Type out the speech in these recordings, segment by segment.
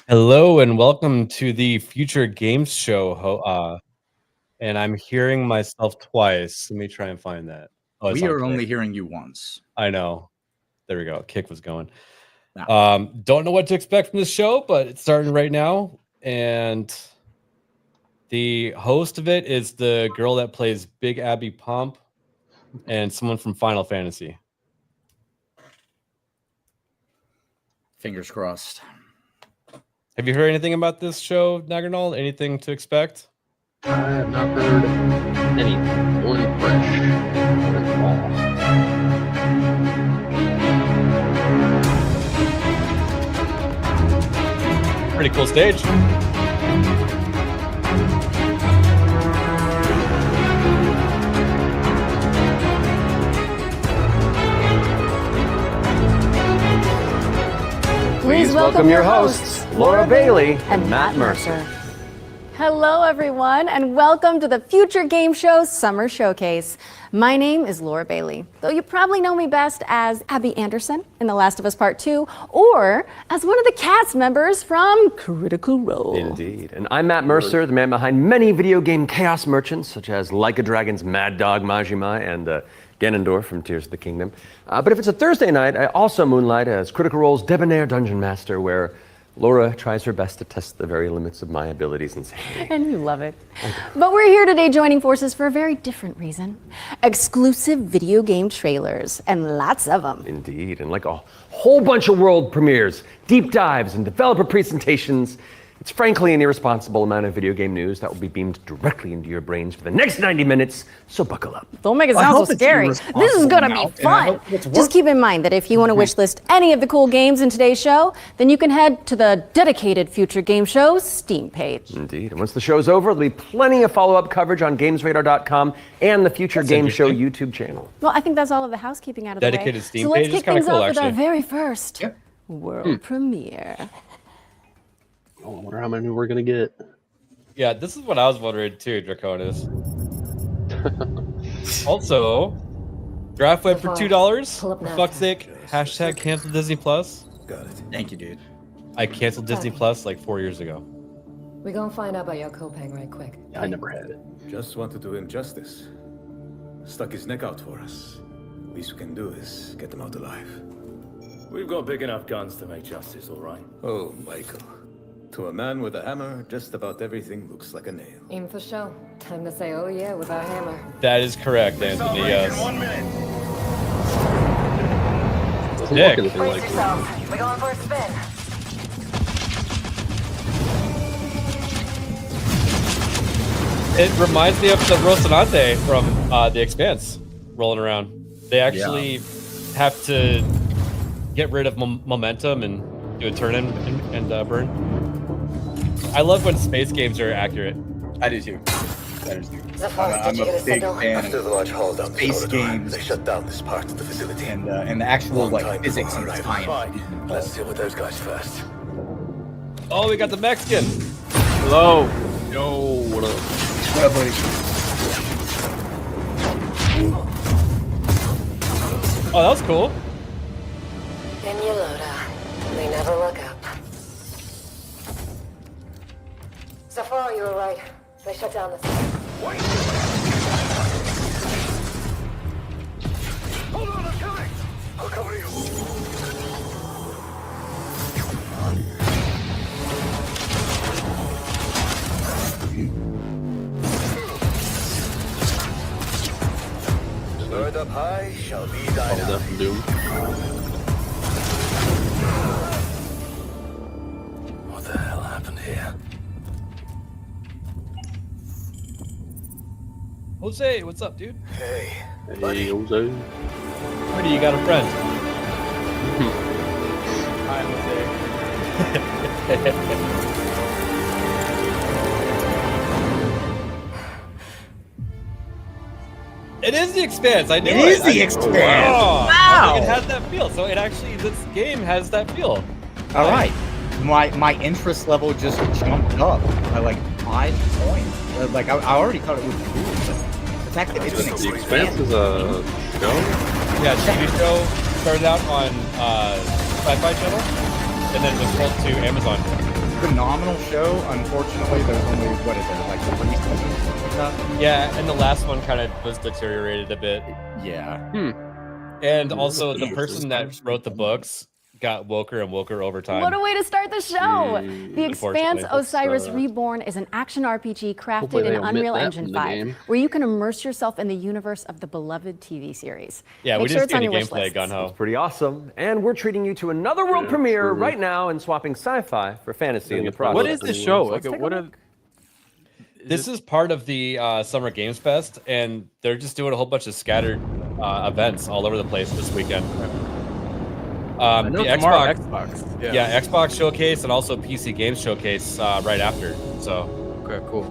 Hello and welcome to the Future Games Show. And I'm hearing myself twice. Let me try and find that. Oh, we are only hearing you once. I know. There we go. Kick was going. No. Don't know what to expect from this show, but it's starting right now. And the host of it is the girl that plays Big Abby Pomp and someone from Final Fantasy. Fingers crossed. Have you heard anything about this show, Nagernal? Anything to expect? I have not heard anything. Only fresh. Pretty cool stage. Please welcome your hosts, Laura Bailey and Matt Mercer. Hello, everyone, and welcome to the Future Game Show Summer Showcase. My name is Laura Bailey, though you probably know me best as Abby Anderson in The Last of Us Part 2, or as one of the cast members from Critical Role. Indeed. And I'm Matt Mercer, the man behind many video game chaos merchants, such as Like a Dragon's Mad Dog Majima and Ganondorf from Tears of the Kingdom. But if it's a Thursday night, I also moonlight as Critical Role's debonair dungeon master, where Laura tries her best to test the very limits of my abilities and safety. And you love it. But we're here today joining forces for a very different reason. Exclusive video game trailers, and lots of them. Indeed, and like a whole bunch of world premieres, deep dives, and developer presentations. It's frankly an irresponsible amount of video game news that will be beamed directly into your brains for the next 90 minutes, so buckle up. Don't make it sound so scary. This is gonna be fun. Just keep in mind that if you want to wish list any of the cool games in today's show, then you can head to the dedicated Future Game Show's Steam page. Indeed, and once the show's over, there'll be plenty of follow-up coverage on GamesRadar.com and the Future Game Show YouTube channel. Well, I think that's all of the housekeeping out of the way. Dedicated Steam so let's page is kick kinda things cool, off with our actually. very first world premiere. I wonder how many we're gonna get. Yeah, this is what I was wondering too, Draconis. Also, draft web for $2. For fuck's sake, hashtag cancel Disney Plus. Got it. Thank you, dude. I canceled Disney Plus like 4 years ago. We gonna find out about your copay right quick. I never had it. Just want to do him justice. Stuck his neck out for us. Least we can do is get him out alive. We've got big enough guns to make justice, all right? Oh, Michael. To a man with a hammer, just about everything looks like a nail. Aim for show. Time to say oh yeah with our hammer. That is correct, Anthony. Yes. 1 minute. Doesn't Dick. look anything like it. We're going for a spin. It reminds me of the Rocinante from The Expanse rolling around. They actually have to get rid of momentum and do a turn and burn. I love when space games are accurate. I do too. I'm a big fan After the large haul down Space the corridor, games. they shut down this part of the facility. and the actual Long like time physics before and arrival. science. Fine. Let's deal with those guys first. Oh, we got the Mexican. Hello. Yo, what up? What up, buddy? Oh, that was cool. In your Loda. They never look up. So far, you were right. They shut down the site. Hold on, I'm coming! I'll cover you. Bird up high shall be thine All eye. Death and Doom. What the hell happened here? Jose, what's up, dude? Hey, Hey, Jose. Pretty, you got a friend. Hi, Jose. It is The Expanse. I knew it. It is The Expanse. Oh, Wow. It has that feel. So it actually, this game has that feel. All right. My interest level just jumped up by like 5 points. Like I already thought it was cool, but the fact that it's an The Expanse is a show? Yeah, TV show started out on Sci-Fi Channel, and then was sold to Amazon. phenomenal show. Unfortunately, there's only, what is it, like 3 seasons, something like that? Yeah, and the last one kind of was deteriorated a bit. Yeah. And also, the person that wrote the books got woker and woker over time. What a way to start the show! The Expanse Unfortunately. Osiris Reborn is an action RPG Hopefully crafted they in omit Unreal that Engine from the 5, game. where you can immerse yourself in the universe of the beloved TV series. Yeah, Make we sure didn't it's see on any your wish gameplay, lists. Gunho. Pretty awesome. And we're treating you to another world premiere right now and swapping sci-fi for fantasy in the process. What is this show? So let's Like, take a what look. This is part of the Summer Games Fest, and they're just doing a whole bunch of scattered events all over the place this weekend. I know The tomorrow Xbox, Xbox. yeah, Xbox Showcase and also PC Games Showcase right after. So, Okay, cool.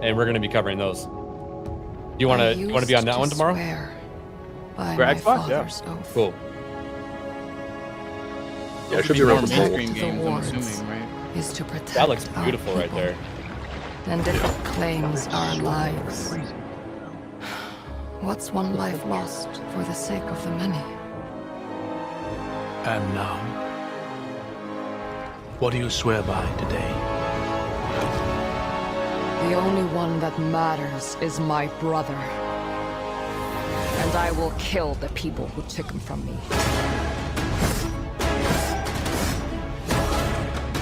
and we're going to be covering those. Do you want to be on that one tomorrow? For Xbox? Yeah. Cool. Yeah, it should be around the mainstream bowl. games, I'm assuming, right? Is to protect That looks our beautiful right people. there. And if it claims our lives, what's one life lost for the sake of the many? And now, what do you swear by today? The only one that matters is my brother. And I will kill the people who took him from me.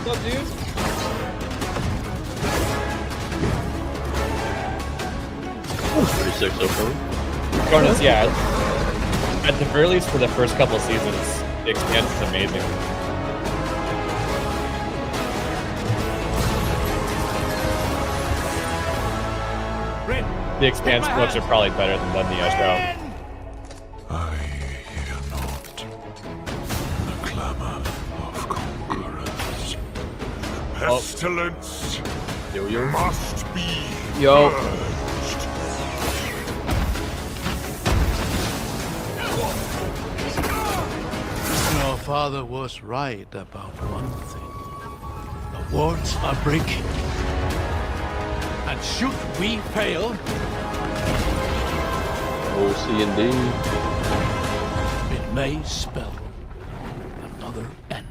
What's up, dude? 36 so far. Garnets, yeah. At the very least, for the first couple seasons, the Expanse is amazing. The Expanse books are probably better than the show. I hear not the clamor of conquerors. Pestilence must be Yo. purged. Your father was right about one thing. The wards are breaking. And should we fail, Oh, C and D. it may spell another end.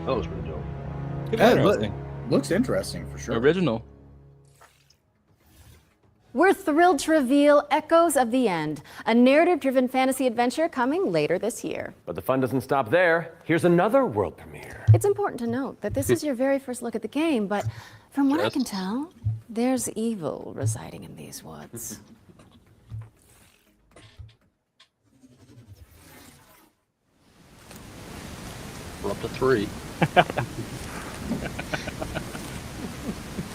That was pretty dope. Looks interesting for sure. Original. We're thrilled to reveal Echoes of the End, a narrative-driven fantasy adventure coming later this year. But the fun doesn't stop there. Here's another world premiere. It's important to note that this is your very first look at the game, but from what I Yes. can tell, there's evil residing in these woods. We're up to 3.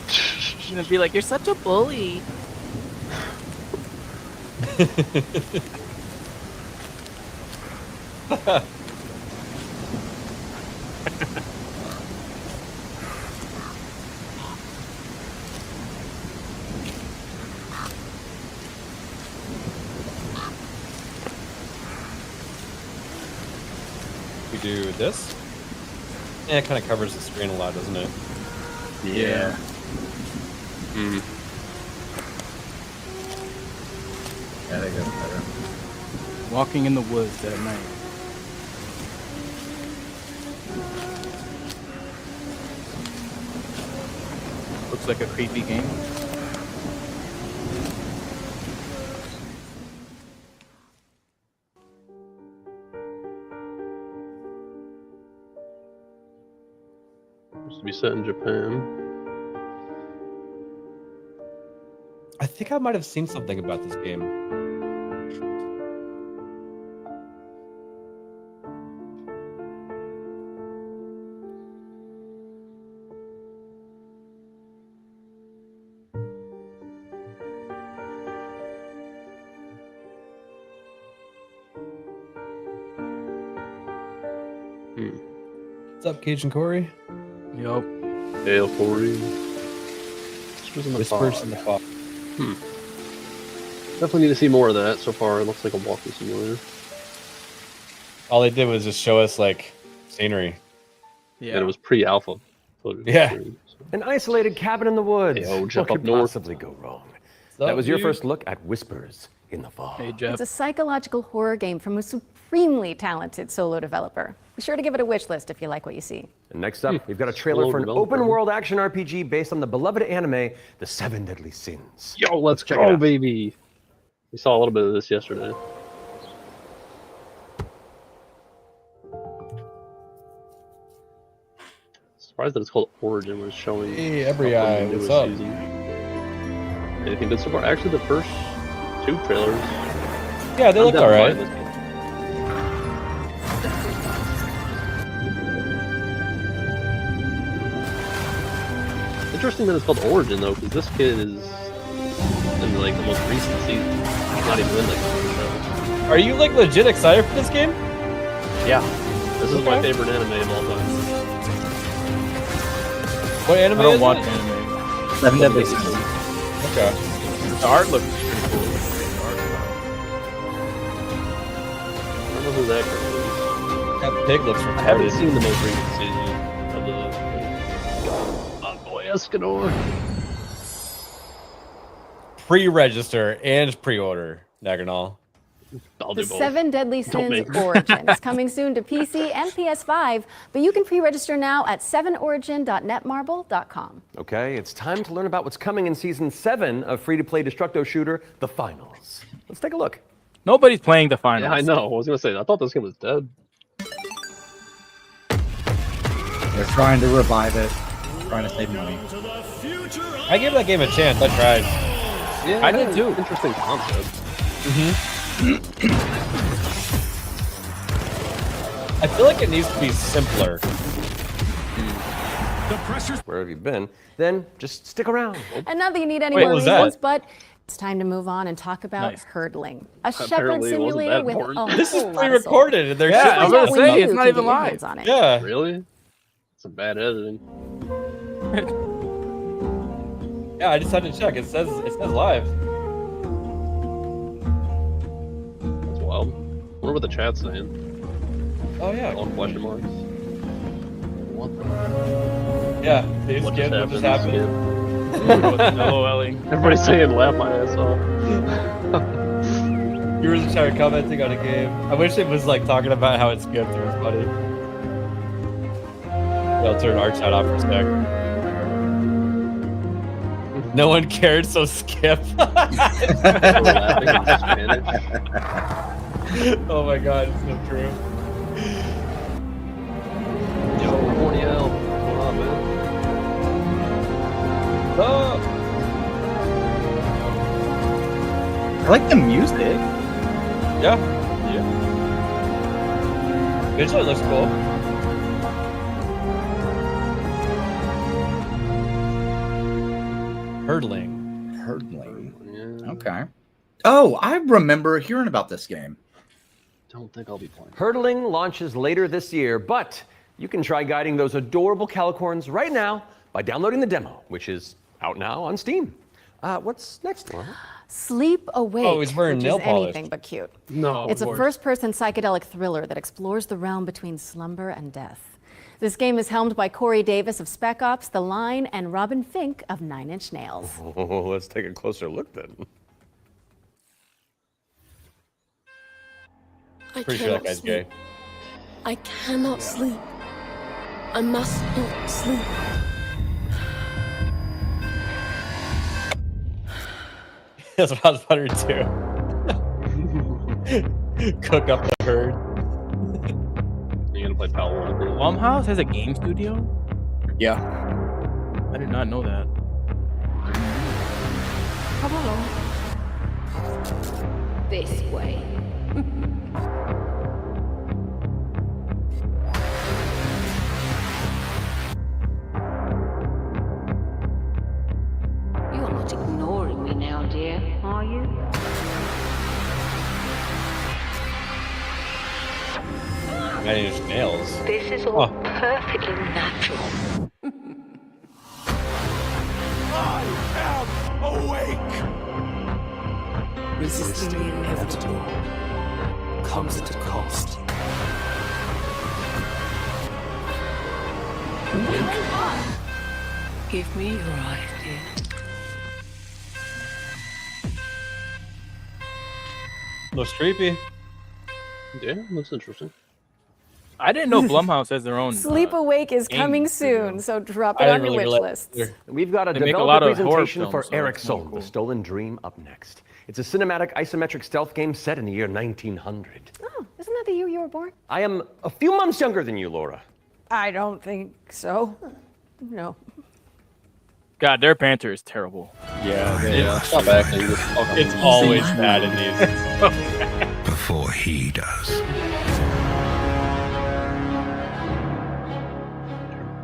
She's gonna be like, you're such a bully. We do this. Yeah, it kind of covers the screen a lot, doesn't it? Yeah. Yeah, they go better. Walking in the woods at night. Looks like a creepy game. Used to be set in Japan. I think I might have seen something about this game. What's up, Cage and Corey? Yup. Ale 40. Whispers in the Whispers fog. in the fog. Definitely need to see more of that. So far, it looks like a walking simulator. All they did was just show us like scenery. Yeah. And it was pre-alpha footage. Yeah. An isolated cabin in the woods. Hey, oh, jump what up could north. possibly go wrong? What's That up, was your dude? first look at Whispers in the fall. Hey, Jeff. It's a psychological horror game from a supremely talented solo developer. Be sure to give it a wish list if you like what you see. And next up, we've got a trailer for an open-world action RPG based on the beloved anime, The Seven Deadly Sins. Yo, let's Check it go, out. baby. We saw a little bit of this yesterday. Surprised that it's called Origin was showing. Hey, every eye, what's up? Anything good so far? Actually, the first 2 trailers. Yeah, they look alright. Interesting that it's called Origin though, because this kid is in like the most recent season. He's not even in like the show. Are you like legit excited for this game? Yeah. This is my favorite anime of all time. What anime I don't is watch it? anime. 7 Deadly Sins. Okay. The art looks pretty cool. I don't know who that girl is. That pig looks I haven't retarded. seen the most recent season of the boy Escanor. Pre-register and pre-order, Naganal. I'll The do both. 7 Deadly Don't Sins make me. Origin is coming soon to PC and PS5, but you can pre-register now at 7origin.netmarble.com. Okay, it's time to learn about what's coming in Season 7 of free-to-play Destructo shooter, The Finals. Let's take a look. Nobody's playing the finals. Yeah, I know. I was gonna say. I thought this game was dead. They're trying to revive it, trying to save money. I gave that game a chance. I tried. Yeah, I did too. Interesting concept. I feel like it needs to be simpler. Where have you been? Then just stick around. And not that you need any Wait, more what was that? reasons, but it's time to move on and talk about Nice. herdling, a shepherd Apparently it wasn't simulator that with important. a This is whole lot of soul. pre-recorded and they're Yeah, shipping I was it. gonna When say, you it's not can even get your live. hands on it. Yeah. Really? Some bad editing. Yeah, I just had to check. It says live. That's wild. Wonder what the chat's saying. Oh yeah. All question marks. What the? Yeah. They What just just happened. happened? LOLing. Everybody's saying laugh my ass off. You were just commenting on a game. I wish it was like talking about how it skipped. It was funny. Yeah, I'll turn our chat off for a sec. No one cared, so skip. Laughing in Spanish. Oh my god, it's so true. Yo, 40L. What's going on, man? Oh. I like the music. Yeah. Yeah. Visually looks cool. Hurdling. Herdling. Okay. Oh, I remember hearing about this game. Don't think I'll be playing. Herdling launches later this year, but you can try guiding those adorable calicorns right now by downloading the demo, which is out now on Steam. What's next, Laura? Sleep Awake, Oh, he's wearing which nail is polish. anything but cute. No. It's a first-person psychedelic thriller that explores the realm between slumber and death. This game is helmed by Corey Davis of Spec Ops, The Line, and Robin Fink of Nine Inch Nails. Oh, let's take a closer look then. I Pretty sure that cannot guy's sleep. gay. I cannot sleep. I must not sleep. That's what I was wondering too. Cook up the herd. You gonna play Power Water? Blumhouse has a game studio? Yeah. I did not know that. Come along. This way. You're not ignoring me now, dear, are you? Nine Inch Nails. This is all perfectly natural. I am awake! Resisting the inevitable comes at a cost. Give me your eyes, dear. Looks creepy. Yeah, looks interesting. I didn't know Blumhouse has their own. Sleep Awake is game coming studio. soon, so drop I it didn't on your really wish realize lists. We've got a They make a developer lot of horror presentation for films, so Eric it's more Solm, cool. The Stolen Dream, up next. It's a cinematic isometric stealth game set in the year 1900. Oh, isn't that the year you were born? I am a few months younger than you, Laura. I don't think so. No. God, their banter is terrible. Yeah, stop acting. It's always bad in these. Before he does.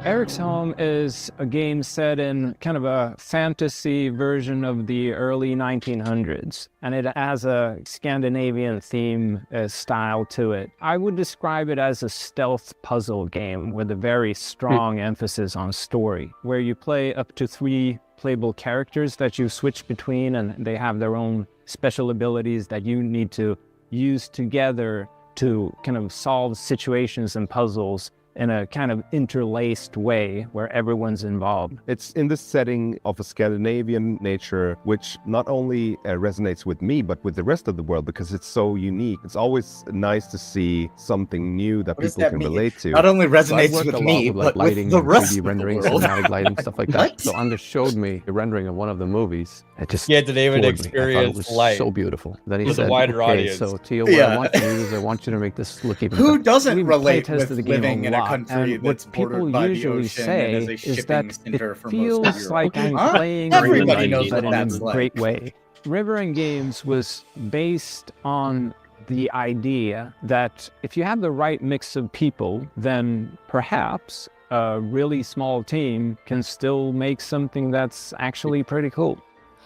Eric's Home is a game set in kind of a fantasy version of the early 1900s, and it has a Scandinavian theme style to it. I would describe it as a stealth puzzle game with a very strong emphasis on story, where you play up to 3 playable characters that you switch between, and they have their own special abilities that you need to use together to kind of solve situations and puzzles in a kind of interlaced way where everyone's involved. It's in the setting of a Scandinavian nature, which not only resonates with me, but with the rest of the world because it's so unique. It's always nice to see something new that people can relate to. Not only So I've resonates worked with a lot me, with, but lighting with the and rest 3D of the rendering, world. cinematic lighting, stuff like that. What? So Anders showed me the rendering of one of the movies. It just Yeah, did David floored me. I thought experience it was light so beautiful. Then he with a said, wider "Okay, audience?" so Tio, what I want you to do is I want you to make this look even Who better." doesn't We've relate playtested with the game living in a lot, country and that's what people bordered by the usually ocean say and is a is shipping that center it for most of feels Europe? like I'm Huh? playing Everybody River knows Games, what but that's in a like. great way. River and Games was based on the idea that if you have the right mix of people, then perhaps a really small team can still make something that's actually pretty cool.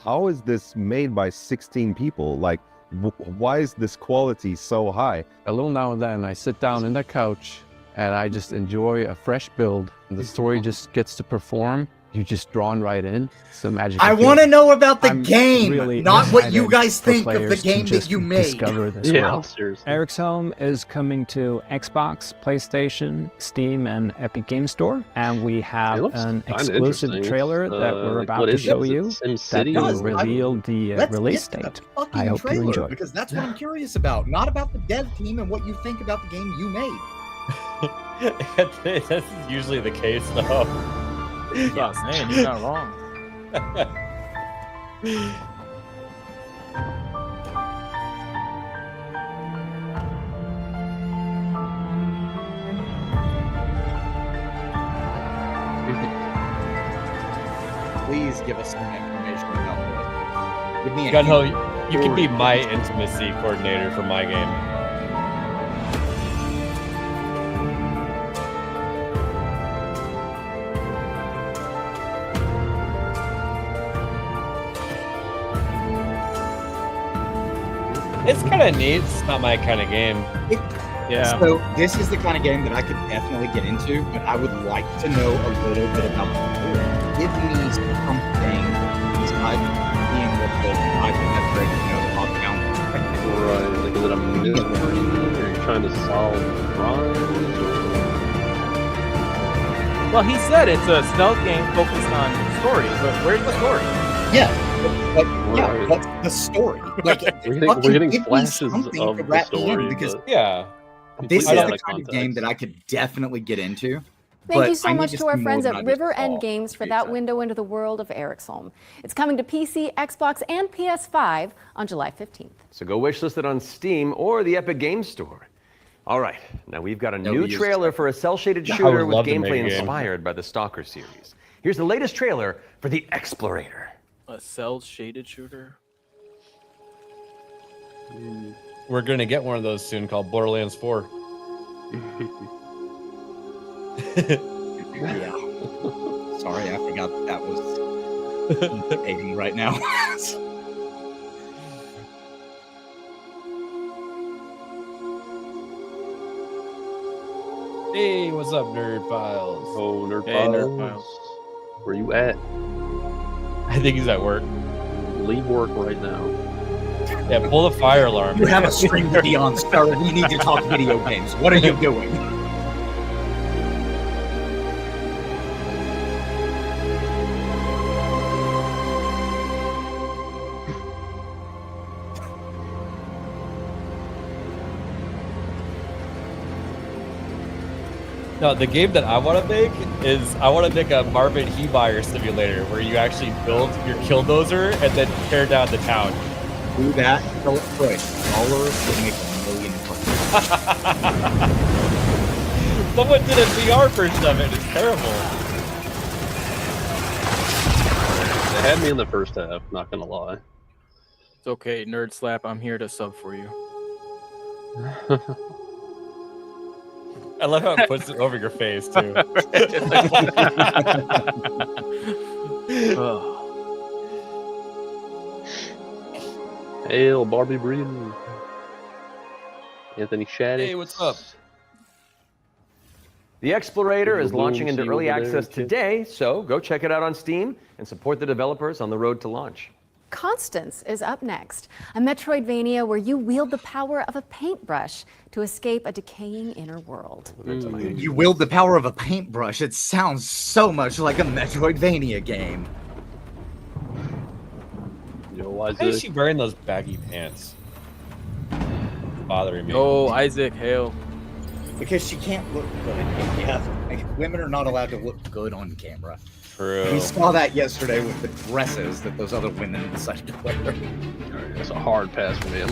How is this made by 16 people? Like, why is this quality so high? A little now and then I sit down in the couch and I just enjoy a fresh build. The story just gets to perform. You're just drawn right in. It's a magic. I want to know about the I'm game, really not what you excited guys for think of the players to game that just you made. discover this Yeah, world. seriously. Eric's Home is coming to Xbox, PlayStation, Steam, and Epic Game Store, and we It have looks an kinda exclusive interesting. trailer that we're about what to is it? show Is it you that SimCity will or- reveal the Let's release get to the date. fucking I hope you trailer, enjoy. because that's what I'm curious about. Not about the dev team and what you think about the game you made. This is usually the case, though. That's what I was saying. You're not wrong. Please give us some information about it. Give me a Gunho, hint. you can be my intimacy coordinator for my game. It's kind of neat. It's not my kind of game. Yeah. So this is the kind of game that I could definitely get into, but I would like to know a little bit about the story. Give me something besides being with the isometric, top down. Right, like is it a mystery? Are you trying to solve crimes? Well, he said it's a stealth game focused on story, but where's the story? Yeah, but yeah, Right. what's the story? Like, We're fucking getting give me flashes something of to the wrap me in, story, because but Yeah. this is completely out the of kind of context. game that I could definitely get into. Thank but you so I need much to to our see more friends than at I just River and saw. Games for that window into the world of Eric's Home. It's coming to PC, Xbox, and PS5 on July 15th. So go wishlist it on Steam or the Epic Games Store. All right, now we've got a No new use. trailer for a cell-shaded I would shooter with love to make gameplay a game. inspired by the Stalker series. Here's the latest trailer for The Explorator. A cell shaded shooter. We're going to get one of those soon called Borderlands 4. Yeah. Sorry, I forgot that was aiding right now. Hey, what's up, Nerd Files? Oh, Nerd Hey, Files. Nerd Files. Where you at? I think he's at work. Leave work right now. Yeah, pull the fire alarm. You have a stream to be on, sir. We need to talk video games. What are you doing? No, the game that I want to make is I want to make a Marvin Heemeyer simulator where you actually build your killdozer and then tear down the town. Do that. Tell it Troy. Dollar would make $1 million. Someone did a VR version of it. It's terrible. They had me in the first half, not gonna lie. It's okay, Nerd Slap. I'm here to sub for you. I love how it puts it over your face too. Hail, Barbie Breeden. Anthony Shattuck. Hey, what's up? The Explorator is launching into See you early over there, access kid. today, so go check it out on Steam and support the developers on the road to launch. Constance is up next, a Metroidvania where you wield the power of a paintbrush to escape a decaying inner world. You wield the power of a paintbrush. It sounds so much like a Metroidvania game. Yo, Why is she wearing those baggy pants? Bothering me. Oh, Isaac, hail. Because she can't look good. Yeah, women are not allowed to look good on camera. True. We saw that yesterday with the dresses that those other women decided to wear. That's a hard pass for me.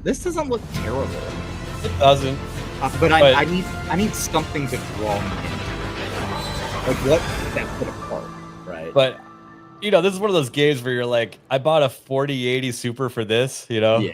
This doesn't look terrible. It doesn't. But I need something to draw me in. Like what that put apart, right? But you know, this is one of those games where you're like, I bought a 4080 Super for this, you know? Yeah.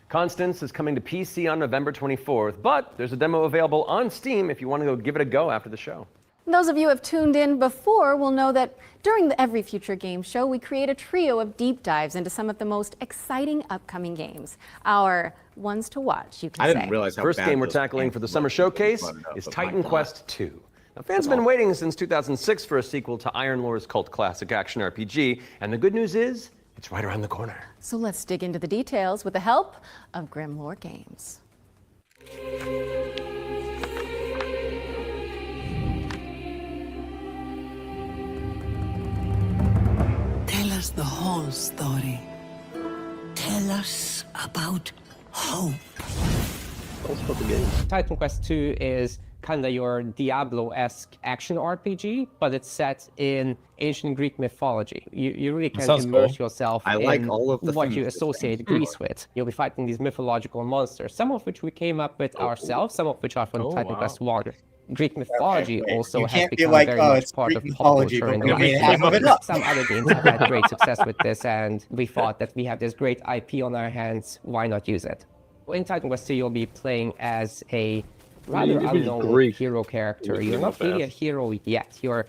Constance is coming to PC on November 24th, but there's a demo available on Steam if you want to go give it a go after the show. Those of you who have tuned in before will know that during the Every Future Game Show, we create a trio of deep dives into some of the most exciting upcoming games. Our ones to watch, you can say. I didn't realize how First bad game we're those tackling for the summer showcase is Titan Quest II. Now, fans have been waiting since 2006 for a sequel to Iron Lore's cult classic action RPG, and the good news is it's right around the corner. So let's dig into the details with the help of Grimlore Games. Tell us the whole story. Tell us about hope. Titan Quest II is kind of your Diablo-esque action RPG, but it's set in ancient Greek mythology. You really can immerse yourself in like all of the what things you this associate thing. Greece with. You'll be fighting these mythological monsters, some of which we came up with ourselves, some of which are from Titan Quest 1. Greek mythology also You has can't be become like, very oh, much it's part Greek of pop mythology, culture in but the we made last half of it up. Some other games have had great success with this, and we thought that we have this great IP on our hands, why not use it? In Titan Quest 2, you'll be playing as a rather unknown hero character. You're not really a hero yet. You're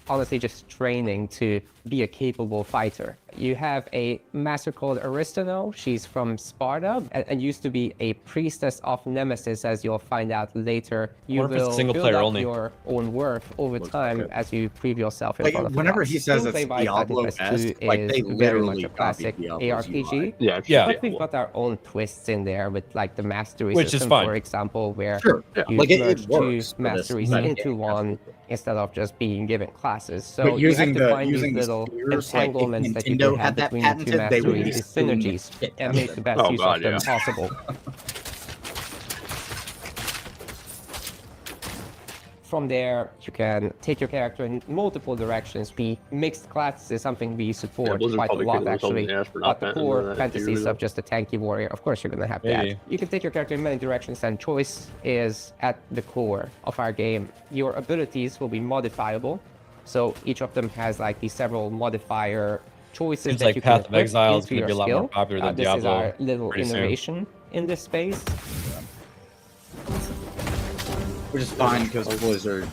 honestly just training to be a capable fighter. You have a master called Aristano. She's from Sparta and used to be a priestess of Nemesis, as you'll find out later. You will build up your own worth over time as you prove yourself in front of whenever others. he says it's Gameplay by Titan Quest 2 Diablo-esque, like they is very literally much a classic copied Diablo's ARPG. UI. Yeah. But we've got our own twists in there with like the mastery Which is system, fine. for example, where Sure. you Like, it merge works two for this masteries kind of into game, one instead of just being given classes. So But you have using to the- find these using the little spheres, like, if entanglements that you Nintendo can have had that between the two patented, they would masteries, be these suing synergies, it. and make the best Oh, use God, of them yeah. possible. From there, you can take your character in multiple directions. The mixed classes is something we support Blizzard quite a probably lot, kicking themselves in actually. the ass for But not the patenting core that fantasies either. of just a tanky warrior, of course you're going to have Maybe. that. You can take your character in many directions, and choice is at the core of our game. Your abilities will be modifiable. So each of them has like these several modifier choices Seems that like you Path can of Exile is into gonna be your a lot skill. more popular than This is Diablo our little pretty soon. innovation in this space. Which is fine because Blizzard.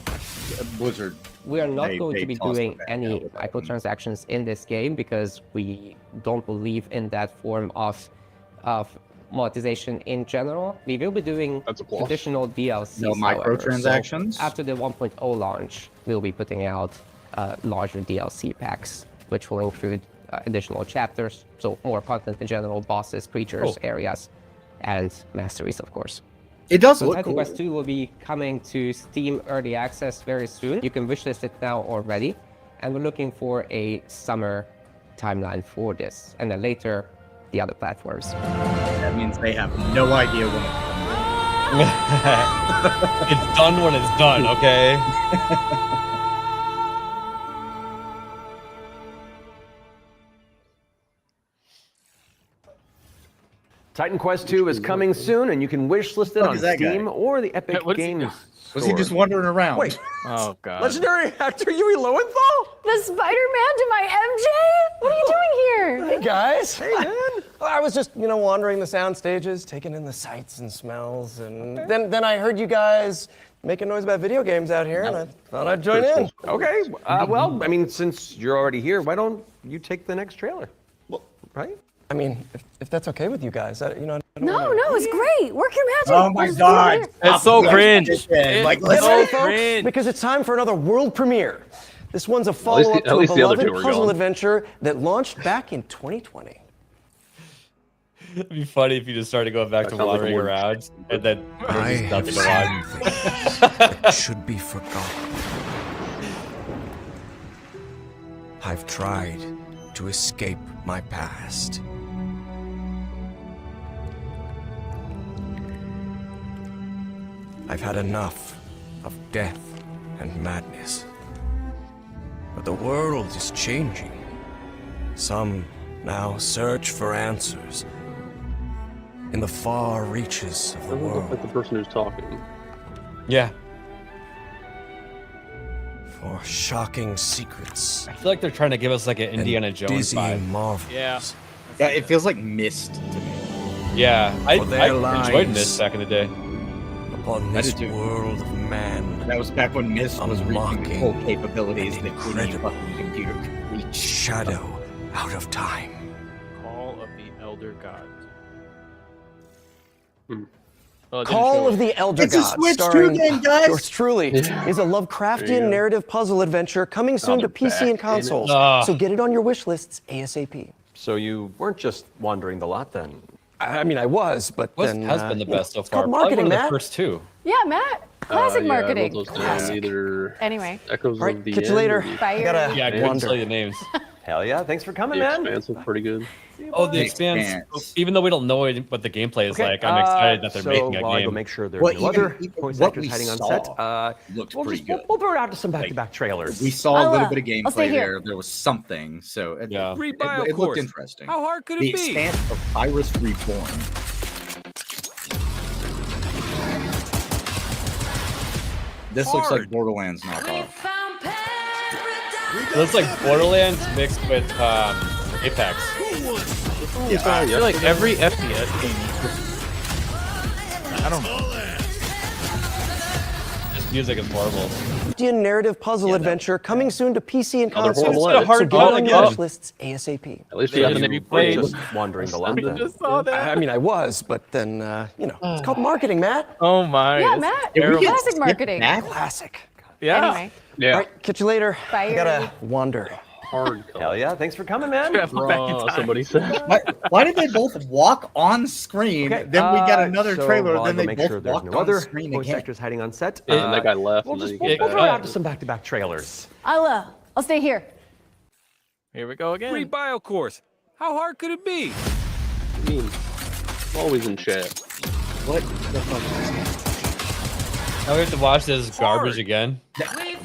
We are not they- going they to be tossed doing it back any out with that one. microtransactions in this game because we don't believe in that form of monetization in general. We will be doing additional DLCs. No however. microtransactions? So after the 1.0 launch, we'll be putting out larger DLC packs, which will include additional chapters, so more content in general, bosses, creatures, areas, and masteries, of course. It does So look Titan cool. Quest 2 will be coming to Steam Early Access very soon. You can wishlist it now already, and we're looking for a summer timeline for this, and then later, the other platforms. That means they have no idea when It's done when it's done, okay? Titan Quest 2 is coming soon, and you can wishlist it Fuck on is that guy? Steam or the Epic Games Was he just wandering around? Wait. Oh god. Legendary actor Yui Lowenthal? The Spider-Man to my MJ? What are you doing here? Hey guys. Hey man. I was just, wandering the sound stages, taking in the sights and smells, and then I heard you guys making noise about video games out here, and I thought I'd join in. Okay. Well, I mean, since you're already here, why don't you take the next trailer? Well, right? I mean, if that's okay with you guys, I don't No, wanna... no, it's great. Work your magic. Oh my Just God. do it. It's so cringe. Like, Get let's ready, so folks, cringe. because it's time for another world premiere. This one's a follow-up to a least the other beloved two were puzzle going. adventure that launched back in 2020. It'd be funny if you just started going back to sounds like a wandering word. around, and then I there's have just nothing to seen watch. things that should be forgotten. I've tried to escape my past. I've had enough of death and madness. But the world is changing. Some now search for answers in the far reaches of the That looks like world. the person who's talking. Yeah. For shocking secrets I feel like they're trying to give us like an Indiana Jones dizzying vibe. marvels. Yeah. Yeah, it feels like Mist to me. Yeah, I For their enjoyed lives. this back in the day. Upon I this did too. world of man, That was back when Mist was reaching Unlocking full capabilities an that any incredible fucking computer could reach. shadow out of time. Call of the Elder Gods. Oh, it didn't Call show of it. the Elder It's a Gods, Switch 2 starring game, guys! yours truly, is a There you Lovecraftian go. narrative puzzle adventure coming soon to they're PC back and in it. consoles. Ah. So get it on your wish lists ASAP. So you weren't just wandering the lot then? I mean, I was, but What then has been the best so it's far? called Probably marketing, one of the Matt. first two. Yeah, Matt. Classic Yeah, I wrote marketing. those down. Classic. Either Anyway. Echoes All right, of the catch you End later. or Bye. I gotta Yeah, I couldn't wander. tell you the names. Hell yeah, thanks for coming, The man. Expanse was pretty good. Oh, the Expanse. Even though we don't know what the gameplay is like, I'm excited that they're making a while I go game. make sure there's Well, no even- other even voice what actors we hiding on saw set. looked We'll pretty just good. we'll throw it out to some back-to-back trailers. We saw a little bit of I'll stay gameplay here. there. There was something, so it, Yeah. it, Free it, bio it looked course. interesting. How hard could The it be? Expanse of Iris Reborn. This looks like Borderlands knockoff. It looks like Borderlands mixed with Apex. I feel like every FPS game. I don't know. This music is horrible. Lovecraftian narrative puzzle adventure coming soon to PC and Another consoles. horrible So edit. get it on your Oh. wish lists ASAP. At least Yeah, we and got then the you new played- players. Just wandering the lot then. Just saw that. I mean, I was, but then, it's called marketing, Matt. Oh my. Yeah, it's Matt. terrible. Classic marketing. Classic. Yeah. Anyway. Yeah. All right, catch you later. Bye. I gotta wander. Hard. Hell yeah, thanks for coming, man. Travel back in Raw, time. somebody said. Why did they both walk on screen? Okay, then we got another so trailer. while I Then go they make both sure there's walked no on other screen voice again. actors hiding on set. And that guy left. We'll and then just he we'll came throw it back. out to some back-to-back trailers. I'll stay here. Here we go again. Free bio course. How hard could it be? I mean, always in chat. What the fuck is this? Now we have to watch this garbage again.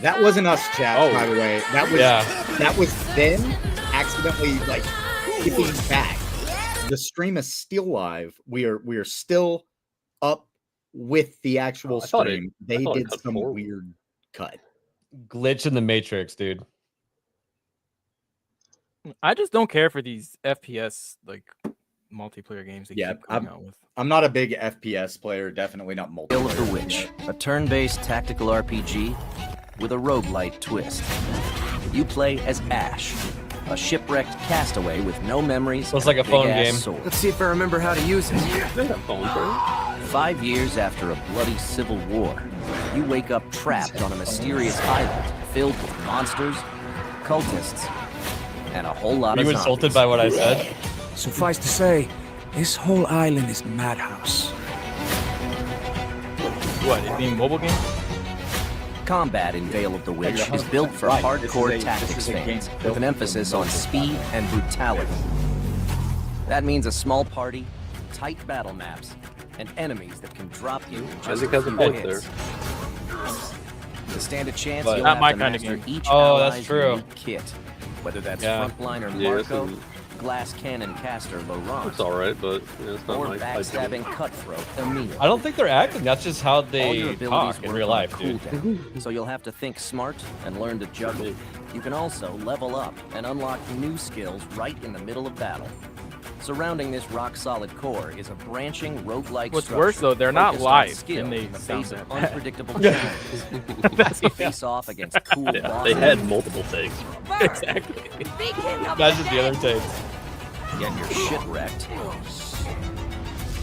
That wasn't us, chat. Oh. By the way, that was them accidentally like skipping back. The stream is still live. We are still up with the actual I thought stream. I They thought it did cut some forward. weird cut. Glitch in the Matrix, dude. I just don't care for these FPS like multiplayer games they Yeah, keep coming out with. I'm not a big FPS player. Definitely not multiplayer. Tale of the Witch, a turn-based tactical RPG with a roguelite twist. You play as Ash, a shipwrecked castaway with no memories. So it's like a phone game. Let's see if I remember how to use it. 5 years after a bloody civil war, you wake up trapped on a mysterious island filled with monsters, cultists, and a whole lot Are of you insulted by what I said? Suffice to say, this whole island is a madhouse. What, is it a mobile game? Combat in Vale of the Witch is built for hardcore tactics fans, with an emphasis on speed and brutality. That means a small party, tight battle maps, and enemies that can drop you just a few hits. To stand a chance, you'll Not have my to kind of master game. each Oh, that's ally's true. unique kit, whether that's Yeah. frontliner Yeah, Marco, glass cannon caster Laurent, It's alright, but yeah, it's not or my type. backstabbing cutthroat Emile. I don't think they're acting. That's just how All they your abilities talk in work real on life, dude. cooldown, so you'll have to think smart and learn to juggle. You can also level up and unlock new skills right in the middle of battle. Surrounding this rock-solid core is a branching roguelike What's structure worse, though, they're not focused on live, skill and they in the sound face of bad. unpredictable challenges. Face off against cool Yeah, bosses. they had multiple takes. Exactly. That's just the other take. Get your shit wrecked.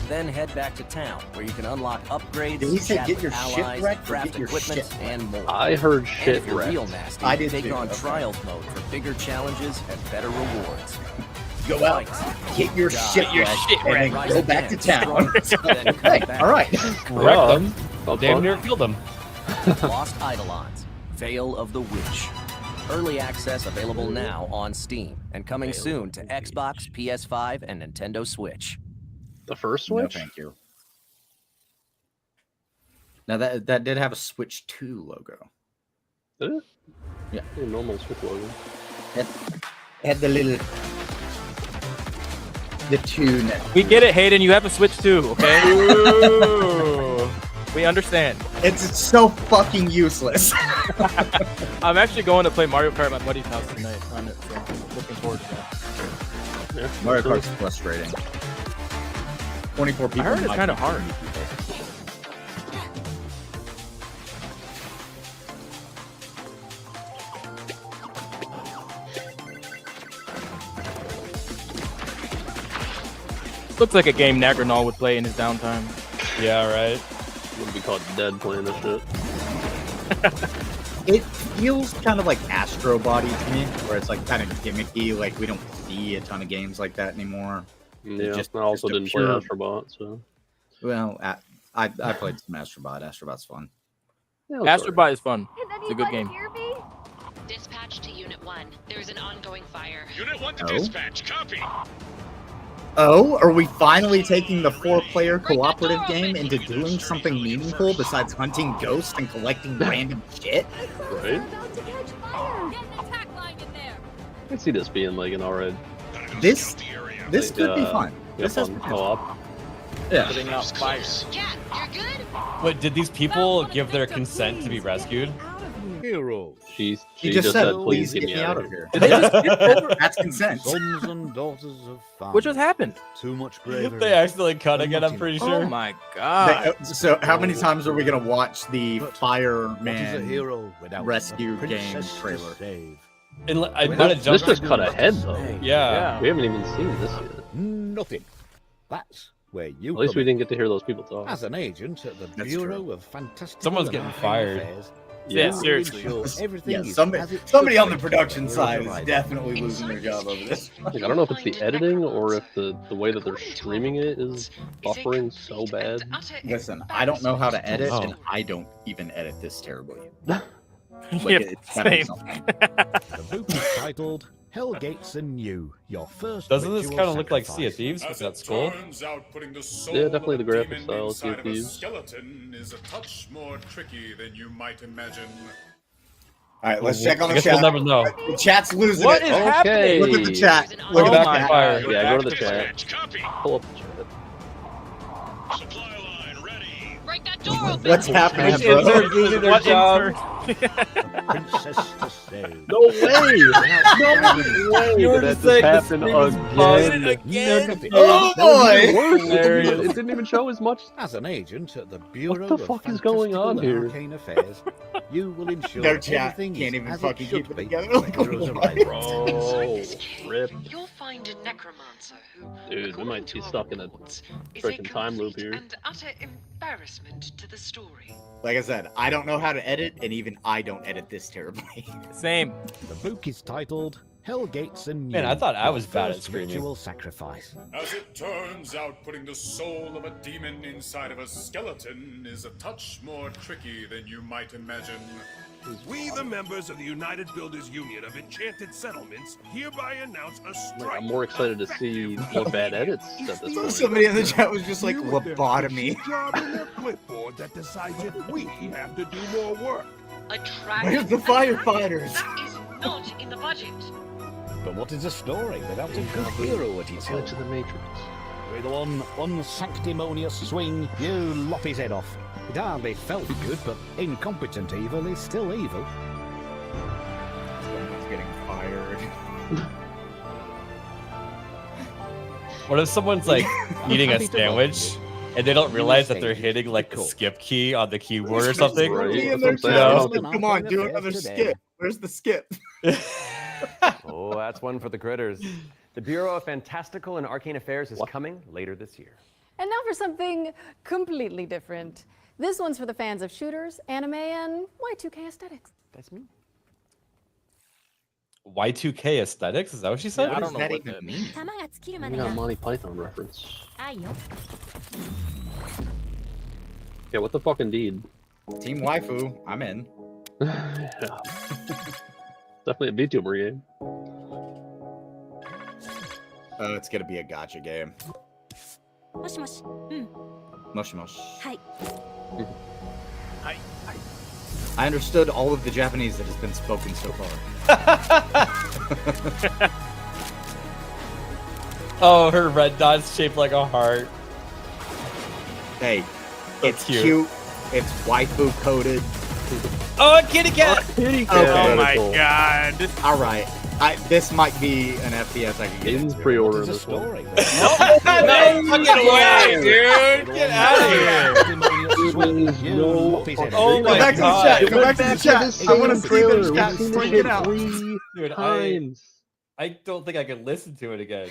Then head back to town, where you can unlock upgrades, Did he say chat get with your shit allies, wrecked or craft get your equipment, shit and more. I heard And shit if you're real wrecked. nasty, I did take too, on okay. trials mode for bigger challenges and better rewards. Go out, get your shit wrecked, and then go back to town. Okay, all right. Wrecked them. Well, Damn near killed them. Lost Eidolons, Vale of the Witch. Early access available now on Steam, and coming soon to Xbox, PS5, and Nintendo Switch. The first No, Switch? thank you. Now that did have a Switch 2 logo. Did it? Yeah. A normal Switch logo. Had the little the tune. We get it, Hayden. You have a Switch too, okay? We understand. It's so fucking useless. I'm actually going to play Mario Kart at my buddy's house tonight on it, so looking forward to that. Yeah. Mario Kart's frustrating. 24 people. I heard it's might kind of be hard. Looks like a game Nagranol would play in his downtime. Yeah, right. Would be called dead playing this shit. It feels kind of like Astro Body to me, where it's like kind of gimmicky. Like we don't see a ton of games like that anymore. Yeah, Just- I also just a didn't pure- play Astrobot, so. Well, I played some Astrobot. Astrobot's fun. Yeah, it was Astrobot is fun. It's a good game. Dispatch to Unit 1. There's an ongoing fire. Unit 1 to Oh? dispatch. Copy. Oh, are we finally taking the 4-player cooperative game into doing something meaningful besides hunting ghosts and collecting random shit? Right? I can see this being like an alright. This could be fun. Yeah, This has fun potential. co-op. Yeah. Putting out fires. Wait, did these people give their consent to be rescued? Hero. She He just said, "Please get me out of here." Did they just That's consent. Sons and daughters of fire. What just happened? Too much bravery. They accidentally cut again, I'm pretty sure. Oh my god. So, how many times are we gonna watch the What is a Fireman hero without rescue a game princess to trailer? save? And I might have This jumped. just cut ahead though. Yeah. We haven't even seen this yet. Nothing. That's where you. At least come we in. didn't get to hear those people talk. As an agent at the That's Bureau true. of Fantastic. Someone's getting fired. Yeah, seriously. Yeah, somebody on the production side is definitely losing their job over this. Like, I don't know if it's the editing or if the way that they're streaming it is buffering so bad. Listen, I don't know how to edit, Oh. and I don't even edit this terribly. Yeah, it's gotta be same. something. The book is titled Hellgates and You. Your first. Doesn't this ritual kind of look like Sea of sacrifice. Thieves with that skull? Yeah, definitely the graphic style of Sea of Thieves. Skeleton is a touch more tricky than you might imagine. All right, let's check on I the guess chat. we'll never know. The chat's losing What it. is happening? Look at the chat. Look Oh at my the chat. Fire. Yeah, go to the chat. Pull up the chat. Break that door open. What's happening, Kids bro? are losing their What job. insert? Princess to say. No way! No way! You were That just saying just the happened again. Oh boy! Hilarious. It didn't even show as much. As an agent at the Bureau What the fuck of is going on Fantastical and here? Arcane Affairs, you will ensure Their chat everything can't is even as fucking it should keep it be together. when Like, heroes what? arrive. Bro, rip. You'll find a necromancer who, Dude, we might be stuck in a is a freaking time loop complete here. and utter embarrassment to the story. Like I said, I don't know how to edit, and even I don't edit this terribly. Same. The book is titled Hellgates and Man, I thought I was bad at First screaming. Ritual Sacrifice. As it turns out, putting the soul of a demon inside of a skeleton is a touch more tricky than you might imagine. We, the members of the United Builders Union of Enchanted Settlements, hereby announce a strike. I'm more excited to see more bad edits at this point. Somebody in the chat was just like, lobotomy. Job in their clipboard that decides if we have to do more work. Attract Where's the firefighters? That is not in the budget. But what is a story without a good hero at its helm? To the Matrix. With one unsanctimonious swing, you lop his head off. It hardly felt good, but incompetent evil is still evil. Someone's getting fired. What if someone's like eating a sandwich and they don't realize that they're hitting like the skip key on the keyboard or something? Come on, do another skip. Where's the skip? Oh, that's one for the critters. The Bureau of Fantastical and Arcane Affairs is coming later this year. And now for something completely different. This one's for the fans of shooters, anime, and Y2K aesthetics. That's me. Y2K aesthetics? Is that what she said? Yeah, I don't know what that means. We got a Monty Python reference. Yeah, what the fuck indeed? Team Waifu, I'm in. Yeah. Definitely a VTuber game. Oh, it's gonna be a gacha game. Moshi moshi. I understood all of the Japanese that has been spoken so far. Oh, her red dot's shaped like a heart. Hey, That's it's cute. cute. It's waifu coded. Oh, a kitty cat! Kitty cat. Oh my god. All right. This might be an FPS I can get into. Pre-order this one. No fucking way, dude! Get out of here! Oh my god! Go back to the chat. I want to see them chat freaking out. Dude, I don't think I can listen to it again.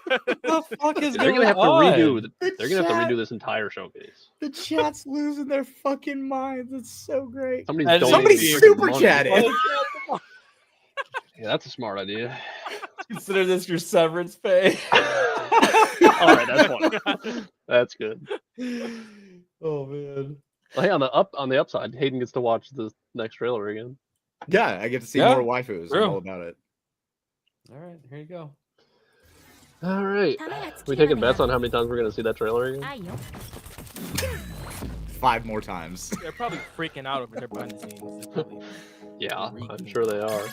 What the fuck is They're going gonna have to on? redo. They're gonna have to redo this entire showcase. The chat's losing their fucking minds. It's so great. Somebody super chatted. Yeah, that's a smart idea. Consider this your severance pay. All right, that's fine. That's good. Oh man. Well, hey, on the upside, Hayden gets to watch the next trailer again. Yeah, I get to see more waifus. I'm all about it. All right, here you go. All right. We taking bets on how many times we're gonna see that trailer again? 5 more times. They're probably freaking out over there behind the scenes. Yeah, I'm sure they are.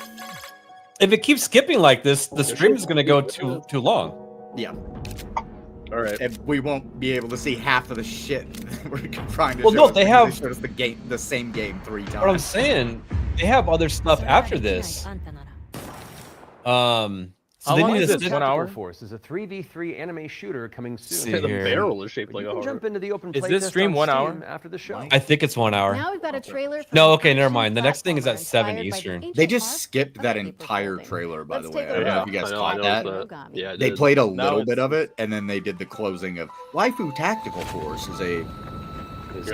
If it keeps skipping like this, the stream is gonna go too long. Yeah. All right. And we won't be able to see half of the shit we're trying to Well, show no, us they because have- showed us the same game 3 times. What I'm saying, they have other stuff after this. So How they long need is to this? sit- 1 hour? Force is a 3v3 anime shooter coming soon. See The here. barrel is shaped like You a can heart. jump into the open Is play this test stream on 1 Steam hour? after the show. I think it's 1 hour. Now we've got a trailer. No, okay, never mind. The next thing is at 7 inspired by the Eastern. ancient They just art skipped that of paper entire building. trailer, by the Let's way. take I a don't know look. if you guys I caught know that. that. Yeah, I They did. played a Now little it's- bit of it, and then they did the closing of Waifu Tactical Force is They're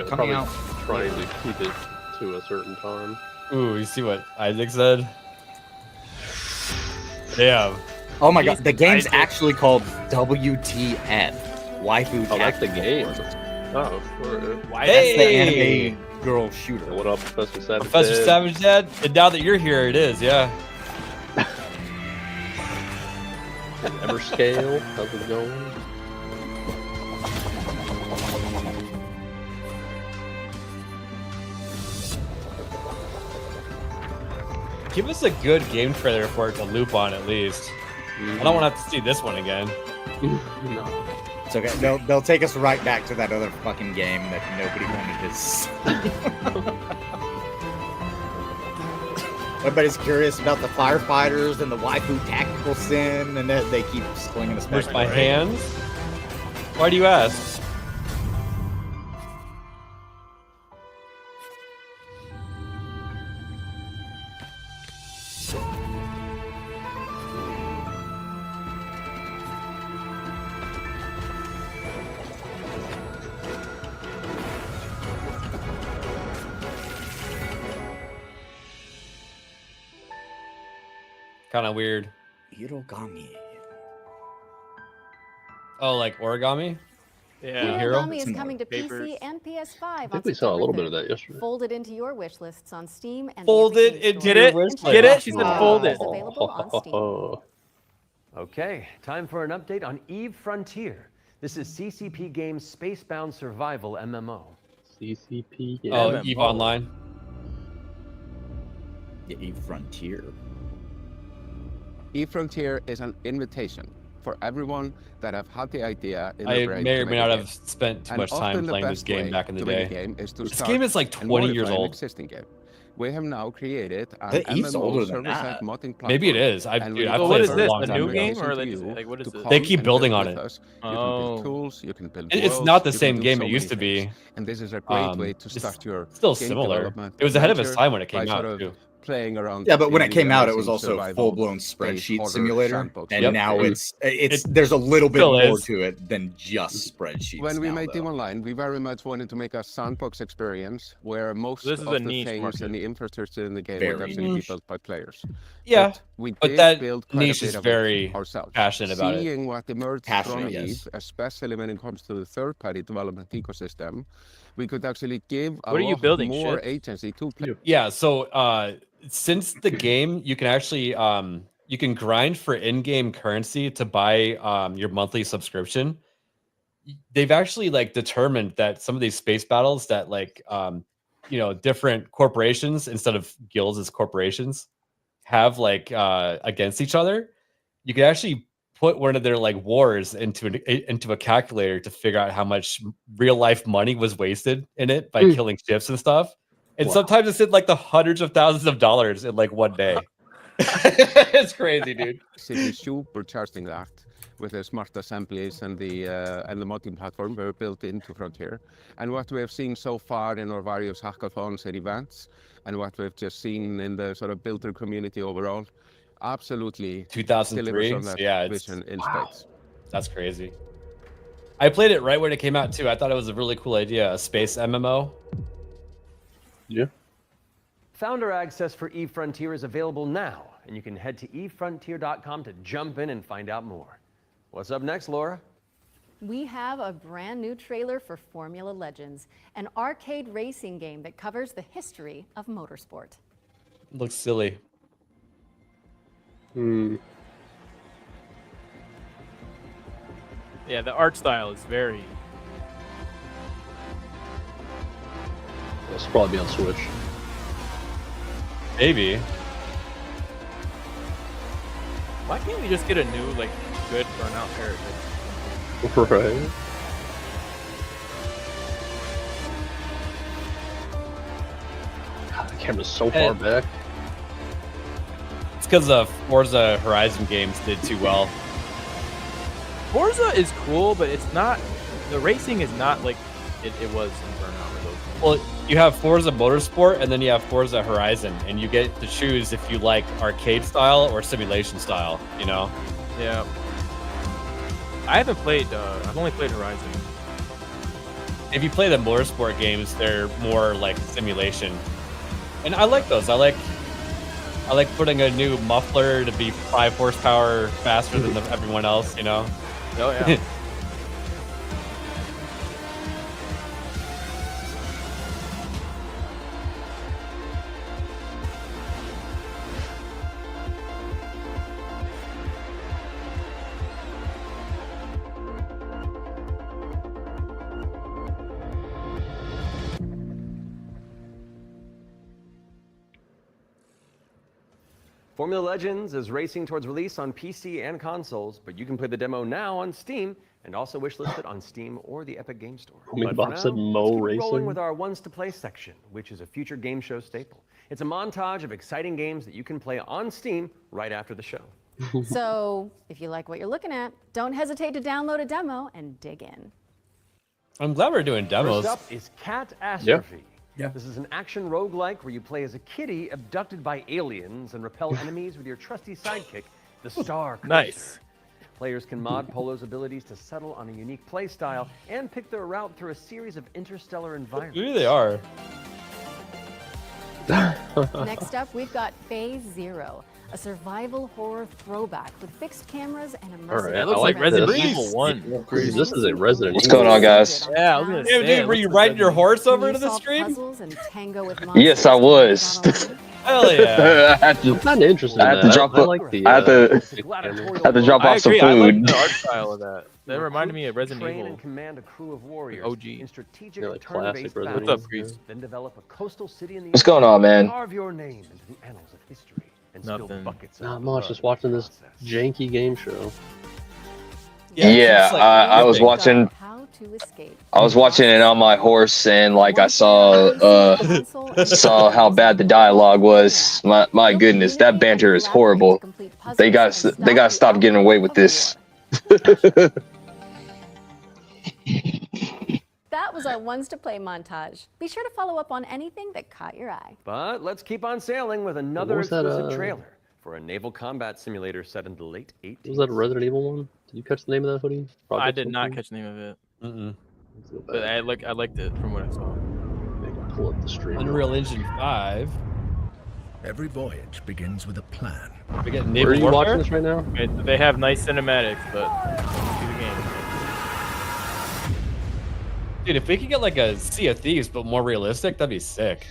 coming probably out. trying to keep it to a certain time. Ooh, you see what Isaac said? Damn. Oh my god, the game's Isaac. actually called WTF. Waifu Oh, that's the Tactical game. Force. Oh, Why That's the Hey! anime girl shooter. what up, Professor Savage? Professor Dad? Savage Dad? And now that you're here, it is, yeah. Everscale, how's it going? Give us a good game trailer for it to loop on at least. I don't want to have to see this one again. No. It's okay. They'll take us right back to that other fucking game that nobody wanted to see. Everybody's curious about the firefighters and the waifu tactical sim, and that they keep slinging us back. Where's my hands? Why do you ask? Kind of weird. Hirogami. Oh, like origami? Yeah. Hirogami is coming to PC and PS5 I on think we saw a September little bit 3rd. of that yesterday. Fold it into your wish lists on Steam and Fold the it Epic Games into Store. your wish list. Get it? She said fold it. Is available on Steam. Okay, time for an update on Eve Frontier. This is CCP Games' Spacebound Survival MMO. CCP Games. Oh, Eve Online. The Eve Frontier. Eve Frontier is an invitation for everyone that have had the idea in I the brain may to or may make not a have game. spent too And much time often the playing this best game way back in the to make a day. game is to This start game is like and 20 years modify an old. existing game. We have now created an The Eve's MMO older than server-side that. modding platform. Maybe it is. And Dude, we I've offer played What is this a this? long A time new ago. game or invitation like, to you what is to this? They come keep and building build on with it. us. You can build Oh. tools, you can build It's worlds, not the you can same do game so it many used to be. things. And this is a great way to It's start your still game similar. development It was ahead of its adventure time when it by came out sort of too. playing around. Yeah, but when in it the came out, it was amazing also survival full-blown space spreadsheet horror simulator, sandbox and Yep. now game. there's a little bit Still more is. to it than just spreadsheets. When we now, made though. Team Online, we very much wanted to make a sandbox experience where most This is of a the niche things market. and the infrastructure in the game Very would actually be niche. built by players. Yeah, But we but did that build quite a niche bit is of very it ourselves. passionate about it. Seeing what emerged Passionate, from yes. Eve, especially when it comes to the third-party development ecosystem, we could actually give a What are you lot building, more ships? agency to players. Yeah, so since the game, you can actually you can grind for in-game currency to buy your monthly subscription. They've actually like determined that some of these space battles that like different corporations instead of guilds as corporations have like against each other, you can actually put one of their like wars into a calculator to figure out how much real life money was wasted in it by killing ships and stuff. And Wow. sometimes it's in like the hundreds of thousands of dollars in like one day. It's crazy, dude. City supercharging that with the smart assemblies and the modding platform were built into Frontier. And what we have seen so far in our various hackathons and events, and what we've just seen in the sort of builder community overall, absolutely 2003. delivers on that Yeah, vision in space. That's crazy. I played it right when it came out too. I thought it was a really cool idea, a space MMO. Yeah. Founder access for Eve Frontier is available now, and you can head to evefrontier.com to jump in and find out more. What's up next, Laura? We have a brand new trailer for Formula Legends, an arcade racing game that covers the history of motorsport. Looks silly. Yeah, the art style is very. It's probably on Switch. Maybe. Why can't we just get a new, like, good burnout character? Right. God, the camera's so far back. It's because the Forza Horizon games did too well. Forza is cool, but it's not. The racing is not like it was in Burnout or those. Well, you have Forza Motorsport and then you have Forza Horizon, and you get to choose if you like arcade style or simulation style, you know? Yeah. I haven't played, I've only played Horizon. If you play the motorsport games, they're more like simulation. And I like those. I like putting a new muffler to be 5 horsepower faster than everyone else, you know? Oh, yeah. Formula Legends is racing towards release on PC and consoles, but you can play the demo now on Steam and also wishlist it on Steam or the Epic Game Store. I mean, But Bob for said now, Mo let's keep rolling Racing. with our ones to play section, which is a future game show staple. It's a montage of exciting games that you can play on Steam right after the show. So if you like what you're looking at, don't hesitate to download a demo and dig in. I'm glad we're doing demos. First up is Catastrophe. Yeah. This is an action roguelike where you play as a kitty abducted by aliens and repel enemies with your trusty sidekick, the Star Cruiser. Nice. Players can mod Polo's abilities to settle on a unique playstyle and pick their route through a series of interstellar environments. Maybe they are. Next up, we've got Phase Zero, a survival horror throwback with fixed cameras and immersive. All right, It looks like Resident Evil 1. This is a Resident What's Evil. going on, guys? Yeah, I was gonna say. Dude, were you riding your horse over to the stream? Puzzles and tango with Yes, I was. Hell yeah. I had to, I'm kind of interested in I had to that. drop. I like the, I had to drop I off some agree. I like food. the art style of that. That reminded me of Resident Train Evil. and command a crew of warriors OG. in strategic Yeah, like classic turn-based Resident battles. What's up, Grease? Then develop a coastal city in the What's going on, man? Carve your name into the annals of history and spill Nothing. buckets of Not much. blood Just watching in the this process. janky game show. Yeah, it's like I was ripping. watching. How to escape. I was watching it on my horse, and like I saw how bad the dialogue was. My goodness, that banter is horrible. They got to stop getting away with this. That was our ones to play montage. Be sure to follow up on anything that caught your eye. But let's keep on sailing with another was that, exclusive trailer for a naval combat simulator set in the late 80s. Was that a Resident Evil one? Did you catch the name of that hoodie? I Project did not something? catch the name of it. Mm-mm. But I liked it from what I saw. Maybe pull up the stream. Unreal Engine 5. Every voyage begins with a plan. We get Where are naval you warfare? watching this right now? They have nice cinematics, but see the game. Dude, if we could get like a Sea of Thieves but more realistic, that'd be sick.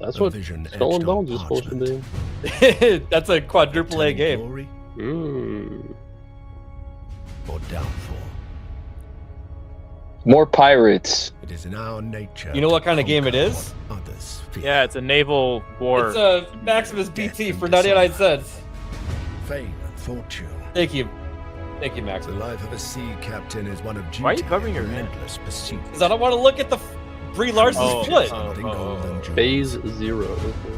That's A what vision Skull and etched on Bones is supposed to be. That's a quadruple A game. Glory or downfall. More pirates. It is in our nature. You know what kind of to game it conquer is? what Others fear. Yeah, it's a naval war. It's a Maximus BT for 99 cents. Fame and fortune. Thank you. Thank you, The Maximus. life of a sea captain is one of duty Why are you covering your and hand? endless pursuit. Because I don't want to look at the Brie Larson's Oh, foot. Something gold and jewel. Phase 0.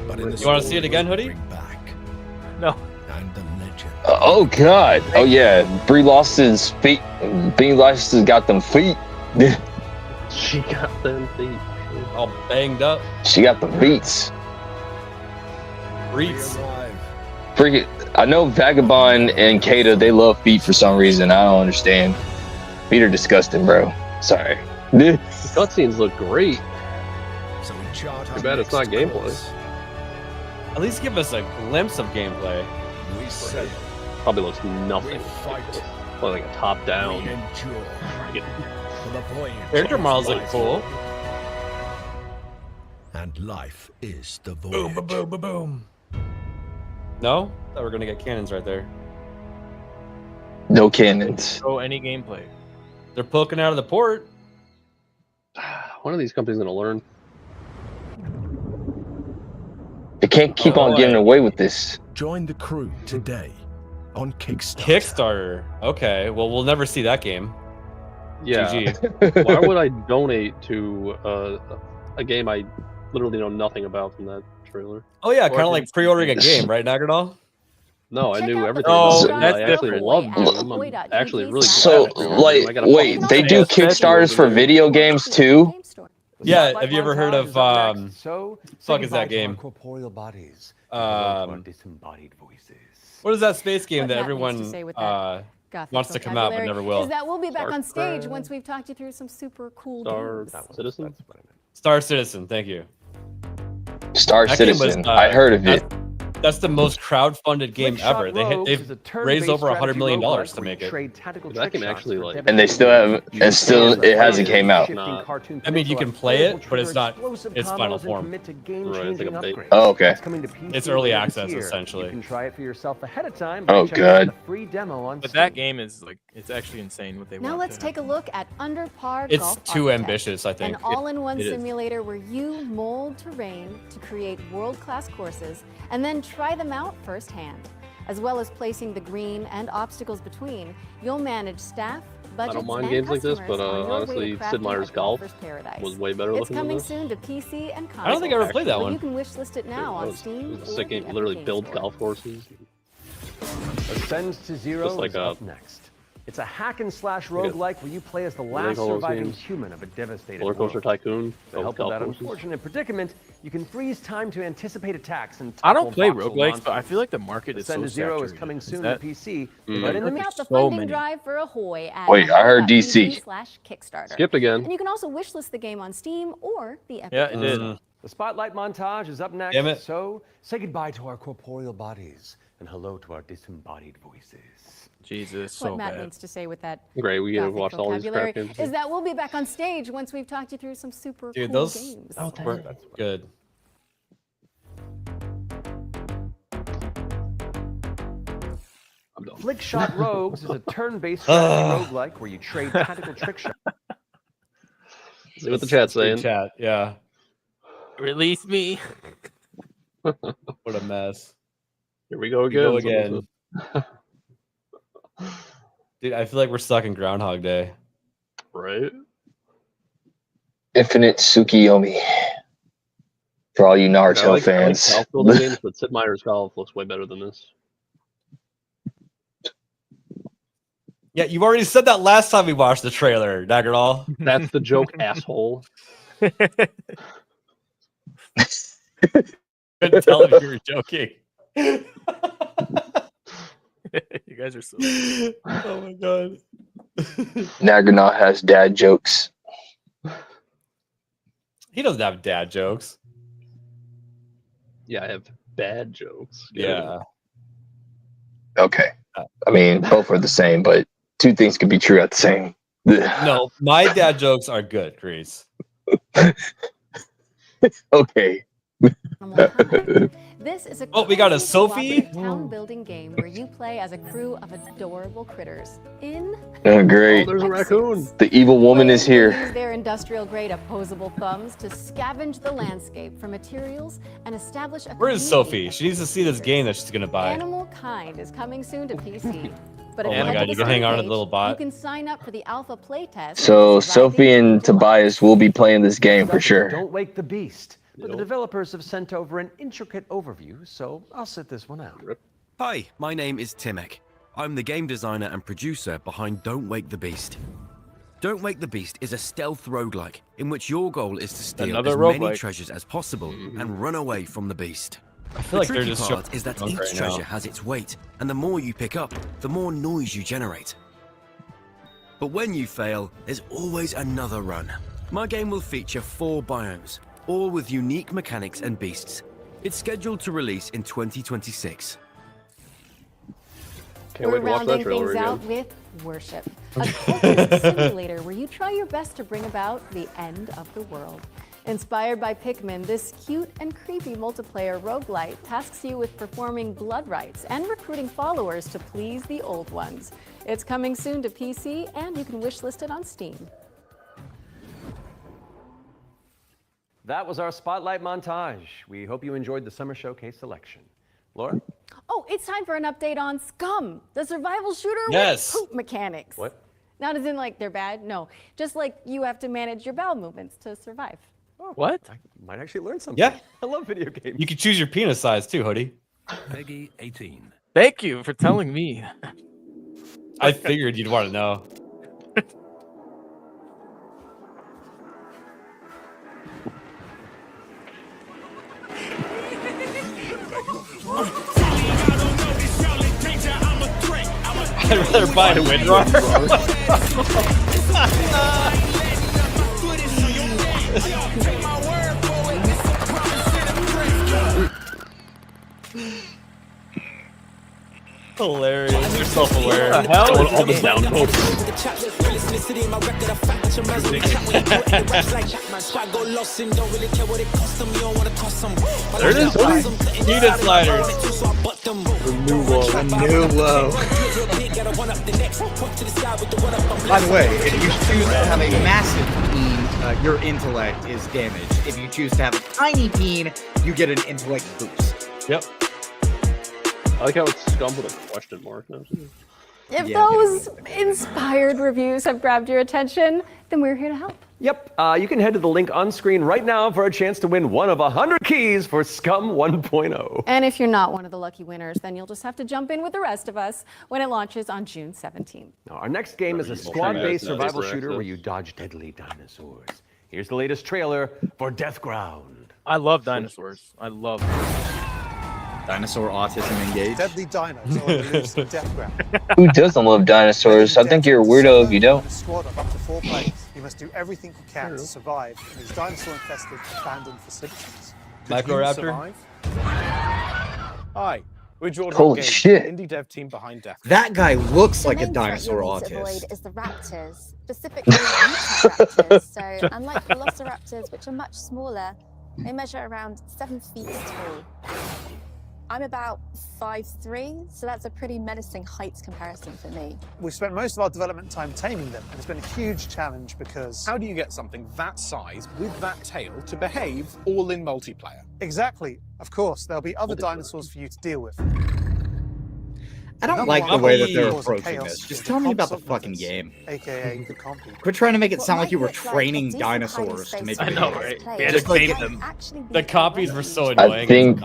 But in the You wanna see story it again, we'll Hoodie? bring back, No. and the legend. Oh God. Oh yeah. Brie lost his feet. Brie lost has got them feet. She got them feet. All banged up. She got the feet. Breeds. Freaking. I know Vagabond and Kata, they love feet for some reason. I don't understand. Feet are disgusting, bro. Sorry. The cutscenes look great. So we chart Too bad it's not gameplay. At least give us a glimpse of gameplay. We sail. Probably looks nothing. We fight. Probably like a top We down. endure. For the voyage. Character is models look life. cool. And life is the voyage. Boom, boom, boom, boom, boom. No? Thought we were gonna get cannons right there. No cannons. Show any gameplay. They're poking out of the port. One of these companies gonna learn. They can't keep on getting away with this. Join the crew today on Kickstarter. Kickstarter. Okay, well, we'll never see that game. Yeah. GG. Why would I donate to a game I literally know nothing about from that trailer? Oh yeah, kind of like pre-ordering a game, right, Nagardal? No, I knew everything. Oh, about it. that's I actually different. love Doom. I'm actually really So, glad I pre-ordered like, it. I gotta wait, fucking they do ask Betsy Kickstarters over for there. video games too? Yeah, have you ever heard of So, fuck is that game? Corporeal bodies. Disembodied voices. What is that space game What that Matt everyone needs to say with that wants to come out but never will? Is that we'll be back on stage Starcraft. once we've talked you through some super cool Star games. Citizen? Star Citizen, thank you. Star That game was, Citizen. I heard of it. That's the most crowd-funded game ever. Rogues is a They've turn-based raised over $100 strategy million roguelike to where you make it. trade tactical That trick game shots actually, for like- debit And they still have, and still it hasn't came out. I mean, you can play it, but it's not its final form. Right, it's like a beta. Oh, okay. It's early access, essentially. You can try it for yourself ahead of time. Oh, by checking out God. the free demo on But Steam. that game is like, it's actually insane what they Now want let's to take a look at Under Par It's Golf too Architect, ambitious, I think. an all-in-one It is. simulator where you mold terrain to create world-class courses and then try them out firsthand. As well as placing the green and obstacles between, you'll manage staff, I don't mind games like this, but honestly, Sid Meier's Golf was way better It's looking than coming this. soon to PC and console. I don't think I ever played that But one. You can wish list it now on Steam. It was a sick game. Literally build golf courses. Ascends to Zero Just like is up next. It's a hack and slash roguelike where you play as the last surviving human of a devastated Roller Coaster world. Tycoon. To help with golf that courses. unfortunate predicament, you can freeze time to anticipate attacks and I don't topple play voxel roguelikes, monsters. but I feel like the market is so Ascend to Zero is saturated. coming Is soon that- to PC, Mm. but in the Check out the So funding many. drive for Ahoy at Wait, I heard DC. Kickstarter. Skipped again. And you can also wishlist the game on Steam or the Epic Yeah, it Games did. Store. The spotlight montage is up next. Damn it. So say goodbye to our corporeal bodies and hello to our disembodied voices. Jesus, What so Matt bad. means to say with that Great, we get to gothic watch all these vocabulary crap games. is that we'll be back on stage once we've talked you through some super Dude, cool those games. were good. Flickshot Rogues is a turn-based strategy roguelike where you trade tactical trick shots. See what the chat's saying. Chat, yeah. Release me. What a mess. Here we go Here again. we go again. Dude, I feel like we're stuck in Groundhog Day. Right? Infinite Tsukiyomi. For all you Naruto fans. I like golf building games, but Sid Meier's Golf looks way better than this. Yeah, you already said that last time we watched the trailer, Daggerall. That's the joke, asshole. Couldn't tell if you were joking. You guys are so. Oh my god. Naganaut has dad jokes. He doesn't have dad jokes. Yeah, I have bad jokes. Yeah. Okay. I mean, both are the same, but two things can be true at the same. No, my dad jokes are good, Grease. Okay. This is a Oh, we got a cozy Sophie? cooperative town building game where you play as a crew of adorable critters in Oh, great. There's a raccoon. The evil woman is use here. their industrial grade opposable thumbs to scavenge the landscape for materials and establish a Where is community. Sophie? She needs to see this game that she's gonna buy. Animal Kind is coming soon to PC. But Oh if my you head God, to you the can hang Steam on to the page, little bot. You can sign up for the alpha playtest. So Sophie and Tobias will be playing this game for sure. Don't Wake the Beast. But the developers have sent over an intricate overview, so I'll sit this one out. Hi, my name is Timek. I'm the game designer and producer behind Don't Wake the Beast. Don't Wake the Beast is a stealth roguelike in which your goal is to steal Another as many roguelike. treasures as possible and run away from the beast. I feel like the they're tricky just part is that drunk each right now. treasure has its weight, and the more you pick up, the more noise you generate. But when you fail, there's always another run. My game will feature 4 biomes, all with unique mechanics and beasts. It's scheduled to release in 2026. Can't We're wait to watch that rounding trailer things again. out with Worship, a cultist simulator where you try your best to bring about the end of the world. Inspired by Pikmin, this cute and creepy multiplayer roguelite tasks you with performing blood rites and recruiting followers to please the old ones. It's coming soon to PC, and you can wishlist it on Steam. That was our spotlight montage. We hope you enjoyed the Summer Showcase selection. Laura? Oh, it's time for an update on Scum, the survival shooter Yes. with poop mechanics. What? Not as in like they're bad, no. Just like you have to manage your bowel movements to survive. What? I might actually learn something. Yeah. I love video games. You can choose your penis size too, Hoodie. Peggy 18. Thank you for telling me. I figured you'd want to know. I'd rather buy a Windrower. Hilarious. You're self-aware. What the hell? Going all the down votes. There it is, Hoodie. Unit sliders. New low. By the way, if you choose to have a massive peen, your intellect is damaged. If you choose to have a tiny peen, you get an intellect boost. Yep. I like how it's scum with a question mark. If those inspired reviews have grabbed your attention, then we're here to help. Yep, you can head to the link on screen right now for a chance to win one of 100 keys for Scum 1.0. And if you're not one of the lucky winners, then you'll just have to jump in with the rest of us when it launches on June 17th. Now, our next game is a squad-based survival shooter where you dodge deadly dinosaurs. Here's the latest trailer for Death Ground. I love dinosaurs. I love Dinosaur autism engaged. Deadly dinos are on the loose in Death Ground. Who doesn't love dinosaurs? I think you're a weirdo if you don't. A squad of up to 4 players. You must do everything you can to survive in these dinosaur-infested abandoned facilities. Microraptor? Hi, we're Jordan Holy Games, shit. indie dev team behind Death. That guy looks like a The main threat dinosaur you'll need to autist. avoid is the raptors, specifically raptors. So unlike velociraptors, which are much smaller, they measure around 7 feet tall. I'm about 5'3", so that's a pretty menacing height comparison for me. We spent most of our development time taming them, and it's been a huge challenge because... How do you get something that size with that tail to behave all in multiplayer? Exactly. Of course, there'll be other dinosaurs for you to deal with. I don't like the way that they're approaching this. Just tell me about the fucking game. AKA the compy. Quit trying to make it sound like you were training dinosaurs to make I it know, big. right? We had to tame them. The copies were so I annoying. think-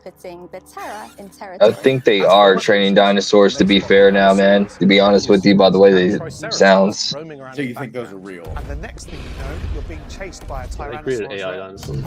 Putting the terror in I territory. think they are training dinosaurs, to be fair now, man. To be honest with you, by the way they sounds. So you think those are real? And the next thing you know, you're being chased by a They created Tyrannosaurus AI Rex. dinosaurs.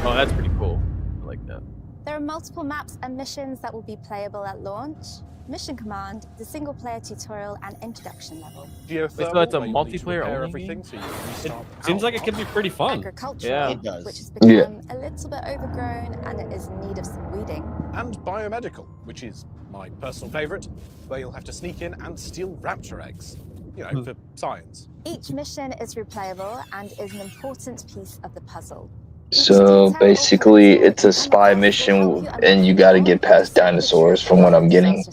Oh, that's pretty cool. I like that. There are multiple maps and missions that will be playable at launch. Mission Command, the single-player tutorial and introduction level. So it's a multiplayer only everything, so you restart Seems like it could be pretty fun. Agricultural, Yeah. It does. which has Yeah. become a little bit overgrown and it is in need of some weeding. And biomedical, which is my personal favourite, where you'll have to sneak in and steal raptor eggs. You know, for science. Each mission is replayable and is an important piece of the puzzle. So basically, it's a spy mission, and you got to get past dinosaurs, from what I'm getting.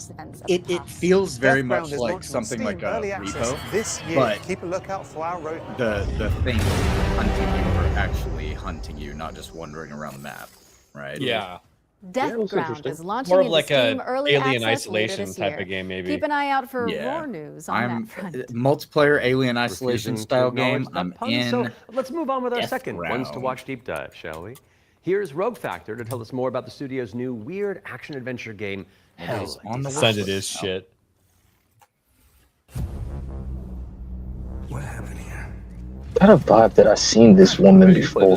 It feels very Death much Ground is like launching something on like Steam a early access repo, this year. but Keep a lookout for our roadmap. the thing hunting you for actually hunting you, not just wandering around the map, right? Yeah. Death looks Ground interesting. is launching More of in like a Steam early Alien access later Isolation this type year. of game, maybe. Keep an eye out for Yeah. more news on that front. Multiplayer Alien Isolation Refusing to style acknowledge game. that I'm pun, in. So let's move on with our Death second ones to Ground. watch deep dive, shall we? Here's Rogue Factor to tell us more about the studio's new weird action adventure game, Hell. on the Send it is shit. What happened here? Got a vibe that I've seen this woman before.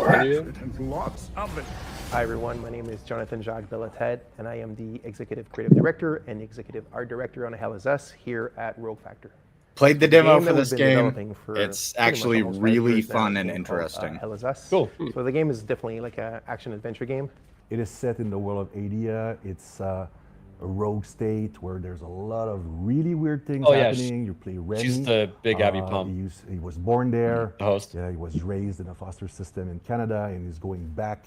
Lots of it. Hi everyone, my name is Jonathan Jacques Belated, and I am the Executive Creative Director and Executive Art Director on Hell Is Us here at Rogue Factor. Played the It's a demo game for that we've this been game. developing for It's pretty much actually almost 5 really years now. fun It's a and game called, interesting. Hell Is Us. Cool. So the game is definitely like an action adventure game. It is set in the world of Adia. It's a rogue state where there's a lot of really weird things Oh, yeah, happening. You play Remy. she's the big Abby Plum. He was born there. The host. Yeah, he was raised in a foster system in Canada and he's going back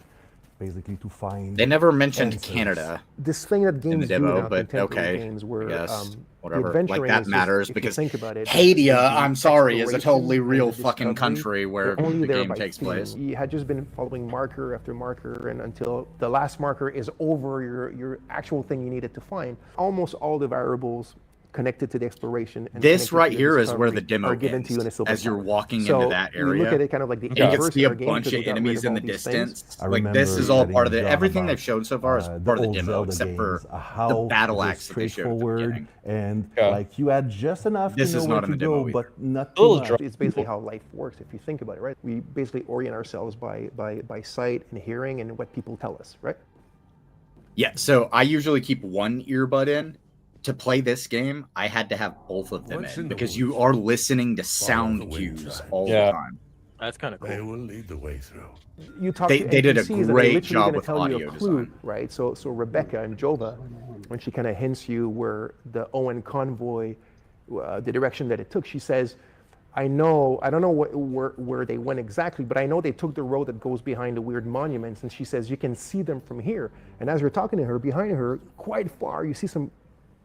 basically to find. They never mentioned answers. Canada This thing that games in the do demo, now, but contemporary okay, games where I guess, the whatever. Like adventuring that is just, matters if you because think about it, Hadia, the I'm sorry, is a exploration totally and real the fucking discovery, country where they're only the there game by takes theme. place. You had just been following marker after marker, and until the last marker is over your actual thing you needed to find. Almost all the variables connected to the exploration. And This connected to right the here is where the discovery demo are given ends, to you in a silver as you're platter. walking So into that you look area. at it kind of like the You can inverse see a of our game bunch because of we got rid enemies of in all the these distance. things. I Like this remember is all getting part of a the job everything about, they've shown so far is part of the old demo, Zelda except for games, how the battle it axe that they showed at the straightforward beginning. and Yeah. like you had just enough This to is know where not in to the demo go, either. but not A little too much. dry. It's basically how life works if you think about it, right? We basically orient ourselves by sight and hearing and what people tell us, right? Yeah, so I usually keep one earbud in. To play this game, I had to have both of them What's in in the because you are listening to sound the wind cues side. all Yeah. the time. That's kind of They cool. will lead the way through. You talk They to did a NPCs and they're great literally job gonna with tell you audio a clue, design. right? So Rebecca and Jova, when she kind of hints you where the Owen convoy, the direction that it took, she says, I don't know where they went exactly, but I know they took the road that goes behind the weird monuments. And she says, you can see them from here. And as you're talking to her, behind her, quite far, you see some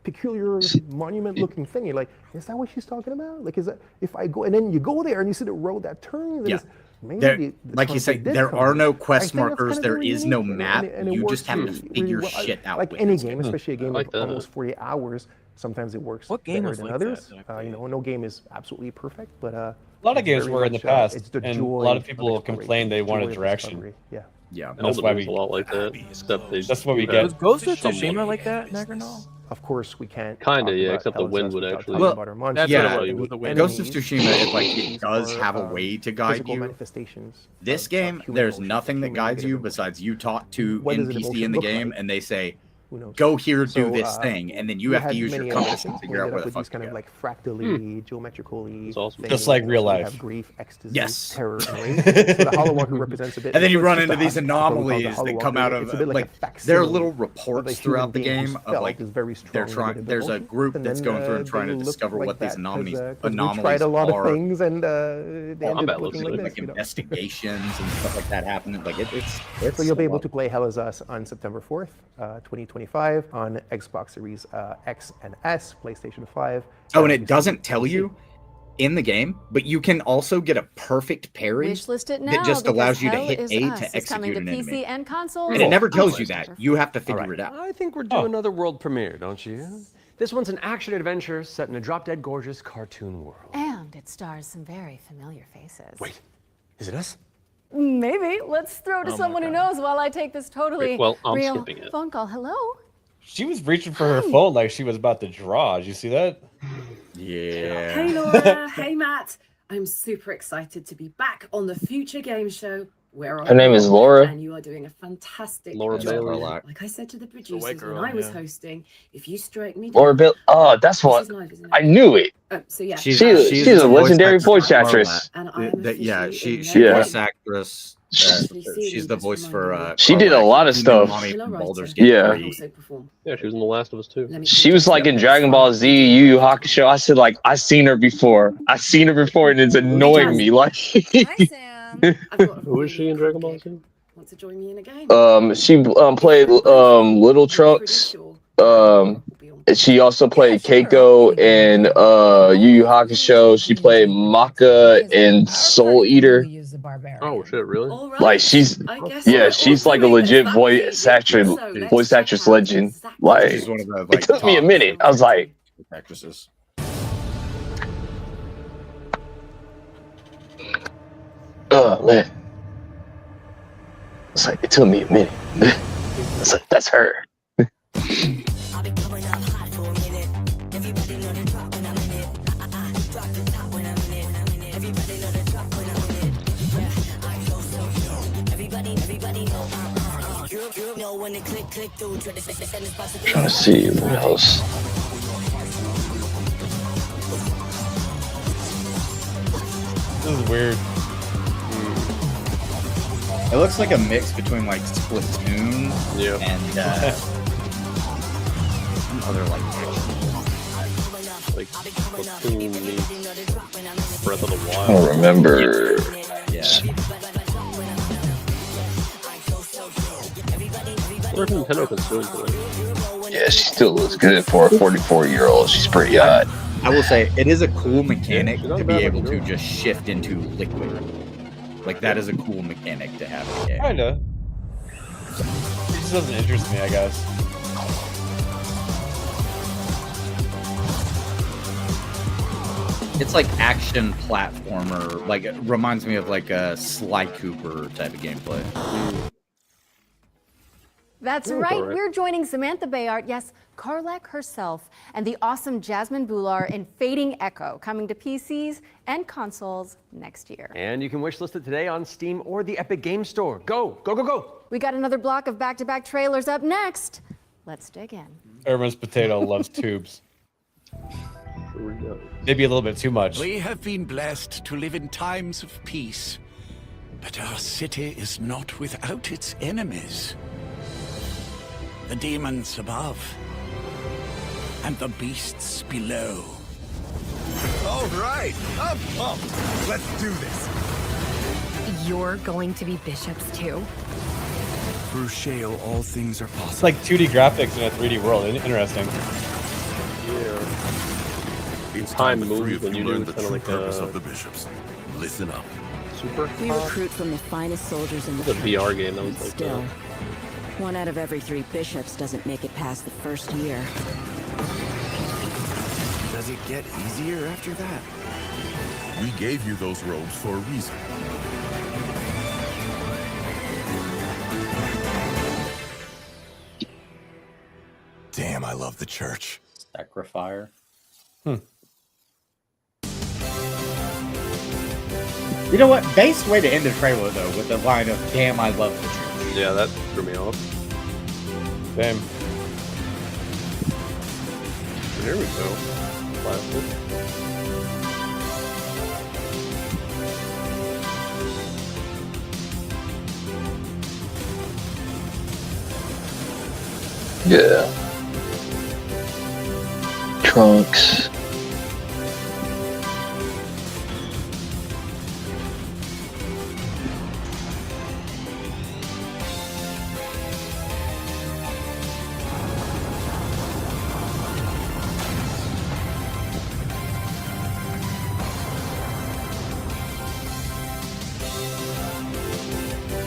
peculiar monument-looking thing. You're like, is that what she's talking about? Like, is that if I go and then you go there and you see the road that turns? And Yeah. it's, maybe There, the like you conflict say, did there come are here. no I quest think that's markers. kind of There really is no unique, map. and it You works just have to really figure well. shit out. Like with any this game, especially a game I like of that. almost 48 hours, Sometimes it works What game better was than like others. that You know, no game is absolutely perfect, but A lot of it's games very were in the much, past, it's the and a joy lot of of people exploration, complained they joy wanted of direction. discovery. Yeah. Yeah. And that's why we a lot like that, except they. That's what we do get. have Was Ghost of somewhat- Tsushima like that, Nagranol? Of course, we can't. Kinda, talk yeah, about except the wind Elzas would without actually- talking Well, about our monsters. that's yeah, what it was, with the wind. Ghost of Tsushima, it Enemies does are, have a way to guide physical you. manifestations. This of game, human there's emotion, nothing that human guides you negative besides you talk to What does an NPC emotion in the look game, like? and they say, Who knows? "Go here, do So, this thing," and then you we have to had use your many compass iterations. to We figure out ended where up the with fuck these to kind of go. like fractally, geometrically. That's awesome. things. Just like We real also life. have grief, ecstasy, Yes. terror, and rage. So the Hollow Walker represents a bit. And then you it's run just into a these that's what we call the anomalies Hollow that come Walker. out of It's a bit like like a there are facsimile little of a reports human throughout the being who's game of felt like this very they're strong trying. negative There's a emotion. group And that's then, going through and trying they to look discover like what these that 'cause, anomalies we tried a lot are. of things and they ended up looking like like this. You know? investigations and stuff like that happening. Like it's So you'll be able to play Hell Is Us on September 4th, 2025 on Xbox Series X and S, PlayStation 5. Oh, and it doesn't tell you in the game, but you can also get a perfect parry Wishlist it now that just because allows you to Hell hit Is A Us to is coming execute to an PC enemy. and consoles. And it never on tells you September that. 4th. You have to All figure right. it out. I think we're due another world premiere, don't you? This one's an action adventure set in a drop-dead gorgeous cartoon world. And it stars some very familiar faces. Wait, is it us? Maybe. Let's throw to Oh my someone who knows while I take this totally Wait, well, I'm real skipping it. phone call. Hello? She was reaching for her phone like she was about to draw. Did you see that? Yeah. Hey Laura, hey Matt. I'm super excited to be back on the Future Game Show. Where Her name is Laura. And you are doing a fantastic Laura job. Bailey. Like I said to the producers girl, when I was yeah. hosting, if you strike me Laura down, Bill. Oh, that's this what is live, isn't it? I knew it. So yeah, She's a legendary voice actress. And I am Yeah, officially she's in Yeah. voice actress. She's the voice for. She did a lot of stuff. Yeah. Yeah, she was in The Last of Us too. She was like in Dragon Ball Z, Yu Yu Hakusho. I said like I seen her before, and it's annoying me. Like, Who is she in Dragon Ball Z? Want to join me in a game? she played Little Trunks. She also played Keiko in Yu Yu Hakusho. She played Maka in Soul Eater. Oh shit, really? Like she's like a legit voice actress legend. Like She's one of the, it like, took me a top minute. I was like, actresses. oh man. It's like it took me a minute. It's like that's her. Trying to see what else. This is weird. It looks like a mix between like Splatoon and some other like Splatoon meets Breath of the I Wild. don't remember. Where Nintendo consumed it? Yeah, she still looks good for a 44-year-old. She's pretty hot. I will say it is a cool mechanic to be able to just shift into liquid. Like that is a cool mechanic to have in a game. Kinda. It just doesn't interest me, I guess. It's like action platformer. Like it reminds me of like a Sly Cooper type of gameplay. That's right. We're joining Samantha Bayard, yes, Karlak herself, and the awesome Jasmine Bular in Fading Echo, coming to PCs and consoles next year. And you can wishlist it today on Steam or the Epic Game Store. Go, go, go, go. We got another block of back-to-back trailers up next. Let's dig in. Irma's potato loves tubes. Maybe a little bit too much. We have been blessed to live in times of peace, but our city is not without its enemies. The demons above, and the beasts below. All right, I'm pumped. Let's do this. You're going to be bishops too? Through Shale, all things are It's possible. like 2D graphics in a 3D world. Interesting. Yeah. Time moves when you do learn the kind of true like purpose a of the bishops. Listen up. super. We recruit from the finest soldiers in the It's a VR game that was like Still, that. 1 out of every 3 bishops doesn't make it past the first year. Does it get easier after that? We gave you those robes for a reason. Damn, I love the church. Sacrifier. You know what? Best way to end the trailer, though, with the line of, damn, I love the church. Yeah, that threw me off. Same. There we go. Plastic. Yeah. Trunks.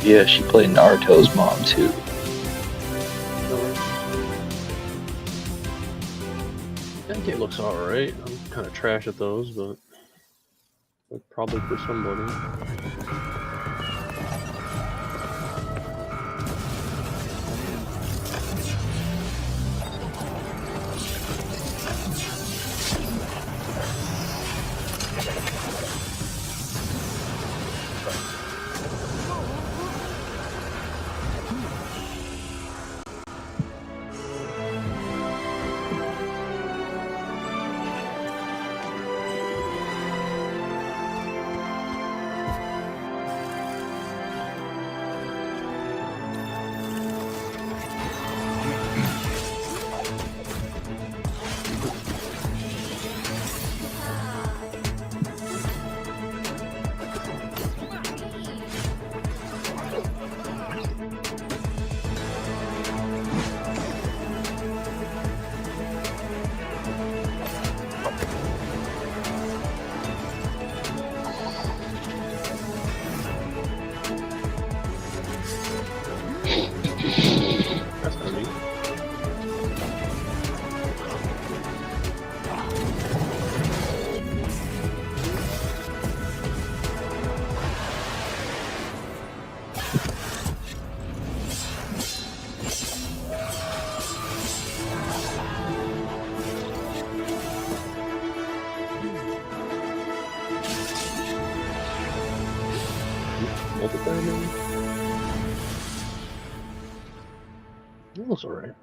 Yeah, she played Naruto's mom too. That game looks alright. I'm kind of trash at those, but probably for somebody. It looks alright.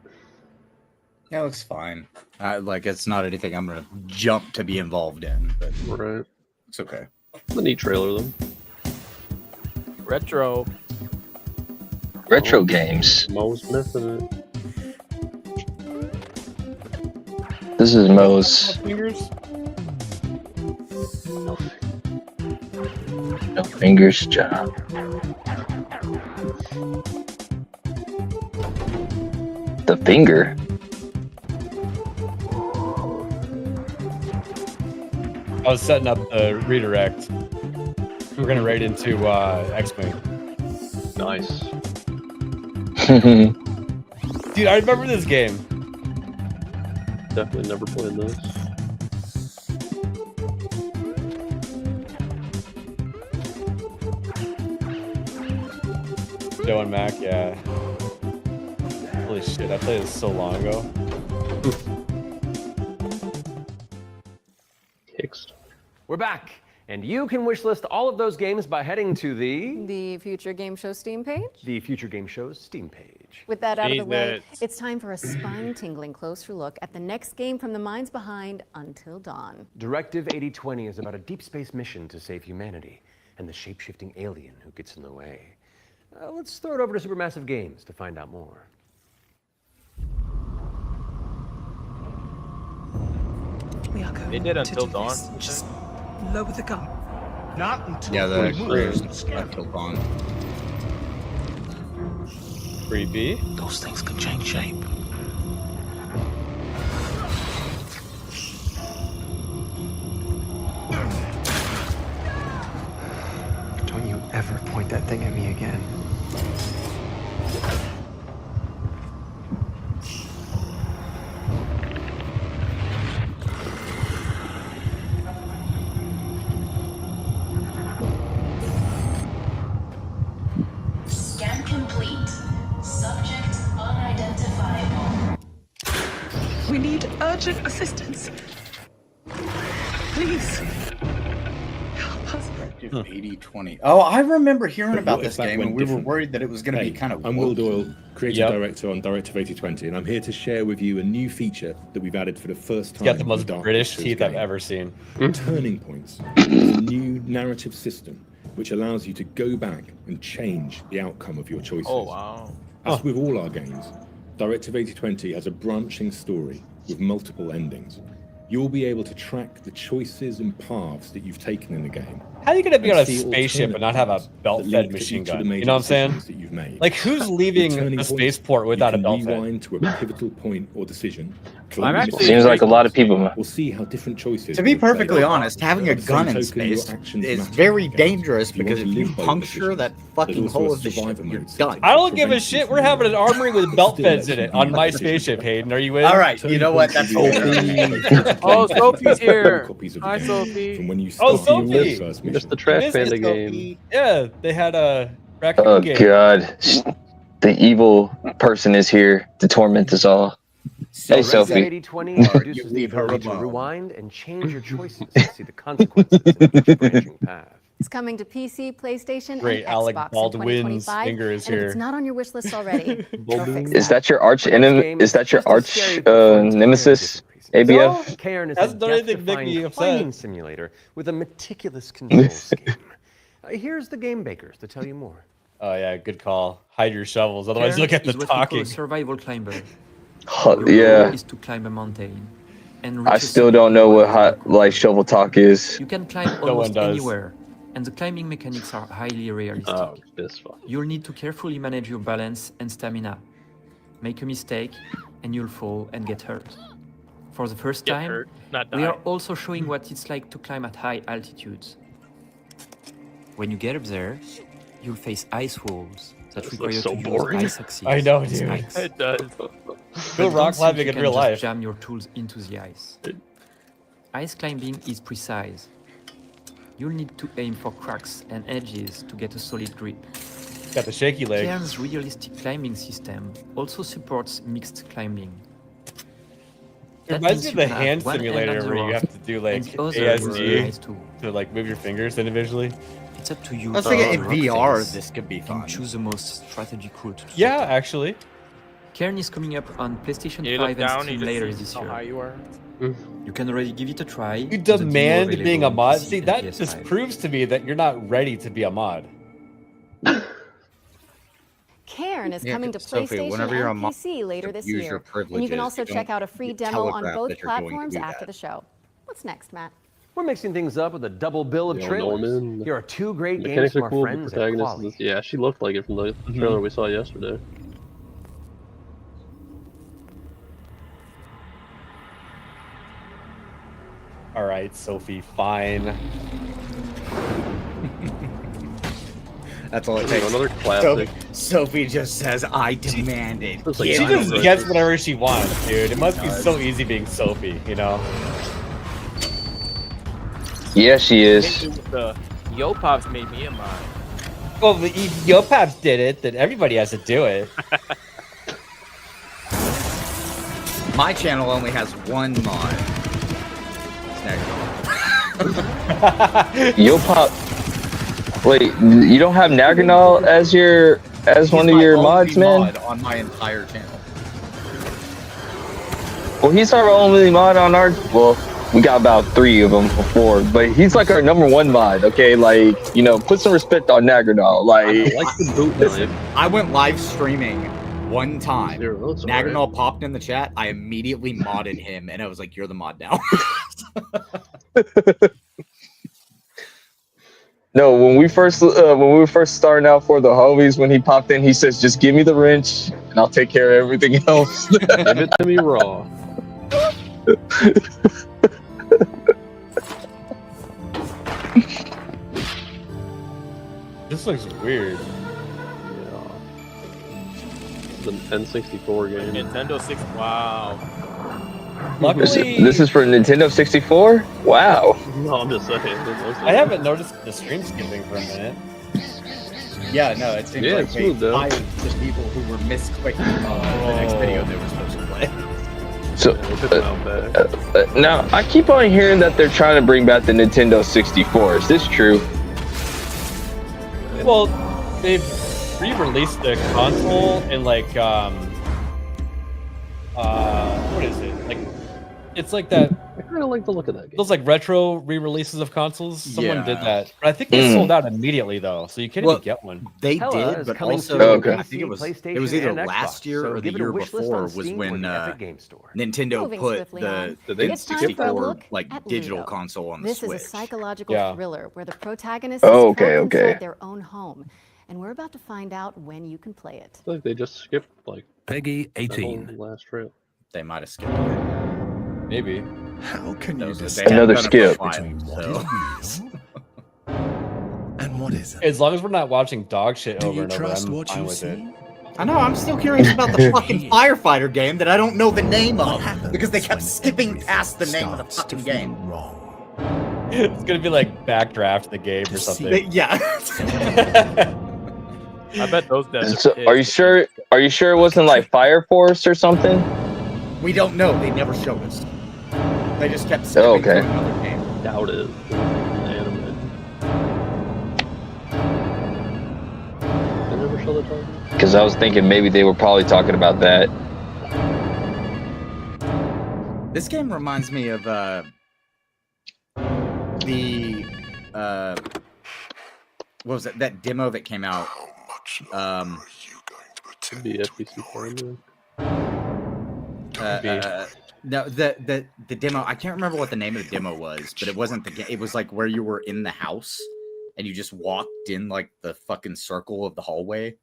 Yeah, it looks fine. Like, it's not anything I'm gonna jump to be involved in, but right. It's okay. It's a neat trailer, though. Retro. Retro games. Mo's missing it. This is Mo's. Fingers? No fingers job. The finger. I was setting up the redirect. We're gonna raid into X-Wing. Nice. Dude, I remember this game. Definitely never played this. Joe and Mac, yeah. Holy shit, I played this so long ago. We're back, and you can wishlist all of those games by heading to The Future Game Show Steam page. the Future Game Show's Steam page. With that out of the way, Jesus. it's time for a spine-tingling closer look at the next game from the minds behind Until Dawn. Directive 8020 is about a deep space mission to save humanity and the shape-shifting alien who gets in the way. Let's throw it over to Supermassive Games to find out more. We are going They did to Until do Dawn. this. Just lower the gun. Not until Yeah, the we crew move. Until Dawn. Creepy. Those things can change shape. Don't you ever point that thing at me again. We need urgent assistance. Please. Help us. 80-20. Oh, I remember hearing But about what if this that game, went and we were differently? worried that it was going to be Hey, kind of. I'm Will Doyle, creative Yep. director on Directive 8020, and I'm here to share with you a new feature that we've added for the first time. He's got the in most Dark British Pictures teeth I've game. ever seen. Turning Points is a new narrative system which allows you to go back and change the outcome of your choices. Oh, wow. As with all our games, Directive 8020 has a branching story with multiple endings. You'll be able to track the choices and paths that you've taken in the game. How are you gonna be on a and see spaceship and not have a alternatives belt-fed that link to machine each of the gun? You major know what I'm saying? decisions that you've made. Like, who's With leaving Turning a Points, spaceport without a you can belt fed? rewind to a pivotal point or decision. I'm actually- Seems like a lot of people, man. We'll see how different choices. To be will play perfectly out. honest, having a At the same gun in token, space your actions is matter. very dangerous If you because want if to you live by your puncture decisions, that there's fucking also hole a of the ship, survivor you're mode done. I don't give a shit. We're having an armory with belt feds in it on my spaceship, Hayden. Are you in? All right, you know what? That's Oh, Sophie's here. Hi, Sophie. From when you Oh, start your Sophie. first Missed mission. the Trash Missed it, Panda Sophie. game. Yeah, they had a raccoon Oh game. God, the evil person is here to torment us all. Hey, Sophie. 8020 introduces the ability to rewind and change your choices to see the consequences in each branching path. It's coming to PC, PlayStation, Great, and Alec Xbox Baldwin's in 2025. finger is and if here. it's not on your wish list already, go fix Is that your arch enemy? Is that your just as arch scary, but for entirely nemesis? different reasons. ABF? Cairn is Hasn't a done anything to make me death-defying upset. fighting simulator with a meticulous control scheme. Here's the game bakers to tell you more. Oh yeah, good call. Hide your shovels, otherwise Cairn look at the is what we call talking. a survival climber. Oh, Your yeah. goal is to climb a mountain. And I reach a still summit don't know what while like shovel talk is. you can climb No one almost does. anywhere, and the climbing mechanics are highly realistic. Oh, this one. You'll need to carefully manage your balance and stamina. Make a mistake, and you'll fall and get hurt. For the first Get time, hurt, not we die. are also showing what it's like to climb at high altitudes. When you get up there, you'll face ice walls that This require looks you so to boring. use ice axes. I know, and dude. spikes. It does. Feel But rock don't think climbing you in can real just life. jam your tools into the ice. Ice climbing is precise. You'll need to aim for cracks and edges to get a solid grip. Got the shaky leg. Cairn's realistic climbing system also supports mixed climbing. It That reminds means me of you the can hand have one hand simulator on the where you rock have to do like and the other is the ice ASD tool. to like move your fingers individually. It's up to you. I was to thinking use in the rock VR, face this could be and fun. choose the most strategic route. to Yeah, take. actually. Cairn is coming up on PlayStation You look 5 and down, Steam you later just see this how high year. you are. You can already give it a try. You with the demo demand being a available on mod. PC See, and that PS5. just proves to me that you're not ready to be a mod. Cairn is Yeah, coming to Sophie, PlayStation whenever you're and on PC later this use year. your And you privileges. can also You check don't out a free get demo on telegraphed both that you're going to platforms do after that. the show. What's next, Matt? We're mixing things up with a double bill of Yeah, trailers. Norman. Here are two great games Mechanics from are our cool, but friends at protagonist Quali. is, yeah, she looked like it from the trailer we saw yesterday. All right, Sophie, fine. That's all it Ooh, takes. another classic. Sophie just says, "I demand it." Looks like She Give just me gets this." whatever she wants, dude. It must be so easy being Sophie, you know? Yeah, she is. The Yo Pops made me a mod. Well, if Yo Paps did it, then everybody has to do it. My channel only has one mod. Yo Pop. Wait, you don't have Naganal as one of your mods, man? Mod on my entire channel. Well, he's our only mod on our. Well, we got about 3 of them before, but he's like our #1 mod. Okay, like, you know, put some respect on Naganal. Like, the boot Listen, I went live streaming one time. that's all Naganal popped in the chat. I immediately modded him, and I was like, "You're the mod now." no, when we were first starting out for the homies, when he popped in, he says, "Just give me the wrench, and I'll take care of everything else." Give it to me raw. This looks weird. The N64 game. Nintendo 6. Wow. Luckily, This is for Nintendo 64? Wow. No, I'm just saying. I haven't noticed the stream skipping for a minute. Yeah, no, it seems Yeah, like it's they smooth, though. hired just people who were misclicking the next video they were supposed to play. So now I keep on hearing that they're trying to bring back the Nintendo 64. Is this true? Well, they've re-released the console in like what is it? Like it's like that. I kind of like the look of that game. Those like retro re-releases of consoles. Someone did Yeah. that, but I think they sold out immediately though, so you can't Well, even get one. They Hella did, is but coming also to okay. I think it was PlayStation either and last Xbox, year so or the give it a year wish list before on was Steam or when the Epic Game Store. Nintendo Moving put swiftly the on. It's time for a 64 look like at digital Ludo. console on the This Switch. is a psychological Yeah. thriller where the protagonist Oh, is trapped okay, okay. inside their own home, and we're about to find out when you can play it. I feel like they just skipped like Peggy that whole 18. last trail. They might have skipped it. Maybe. How can you They decide Another hadn't done it skip. for a between while, what so. is real and what isn't? As long as we're not watching dog shit Do over you and over, trust I'm what fine you with see? it. I know. I'm still curious about the fucking firefighter game that I don't know the name of because they kept skipping past the name of the fucking game. It's gonna be like backdraft the game or something. Yeah. I bet those devs So, are you sure? Are you sure it wasn't like Fire Force or something? We don't know. They never showed us. They just kept skipping Oh, okay. to another game. Doubt it. Anime. They never show the target. Because I was thinking maybe they were probably talking about that. This game reminds me of the what was it? That demo that came out. The FBC Farming. No, the demo. I can't remember what the name of the demo was, but it wasn't the game. It was like where you were in the house and you just walked in like the fucking circle of the hallway.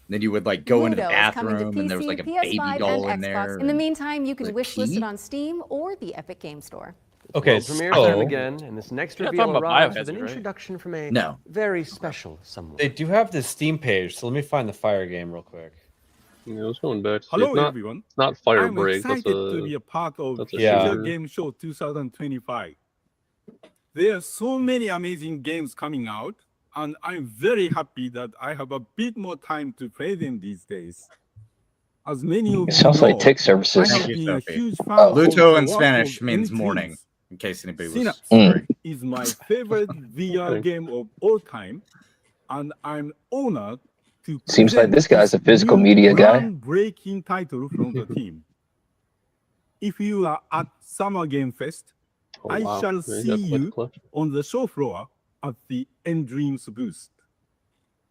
Then you would like go into the Ludo is coming to bathroom and there was like a PC, baby PS5, doll and in Xbox. there. In the meantime, you can the wish list key? it on Steam or the Epic Game Store. Okay, World premiere so time again, and this next You're not reveal talking about arrives with Biohazard, an right? introduction from a No. very special someone. they do have this Steam page, so let me find the Fire game real quick. Yeah, I was going back. Hello, it's not, everyone. It's not Fire I'm Break. That's excited to be a. a part of that's a Yeah. Future shooter. Game Show 2025. There are so many amazing games coming out, and I'm very happy that I have a bit more time to play them these days. As many of It you sounds know, like tick services. I have Thank you, been a Sophie. huge fan of Luto the in work Spanish of means Any morning, Dreams. in case anybody was Synapse wondering. is my favorite VR game of all time, and I'm honored to Seems like present this guy's a this physical new media guy. groundbreaking title from the team. If you are at Summer Game Fest, Oh, I wow. shall Yeah, see got quite the you collection. on the show floor at the End Dreams booth.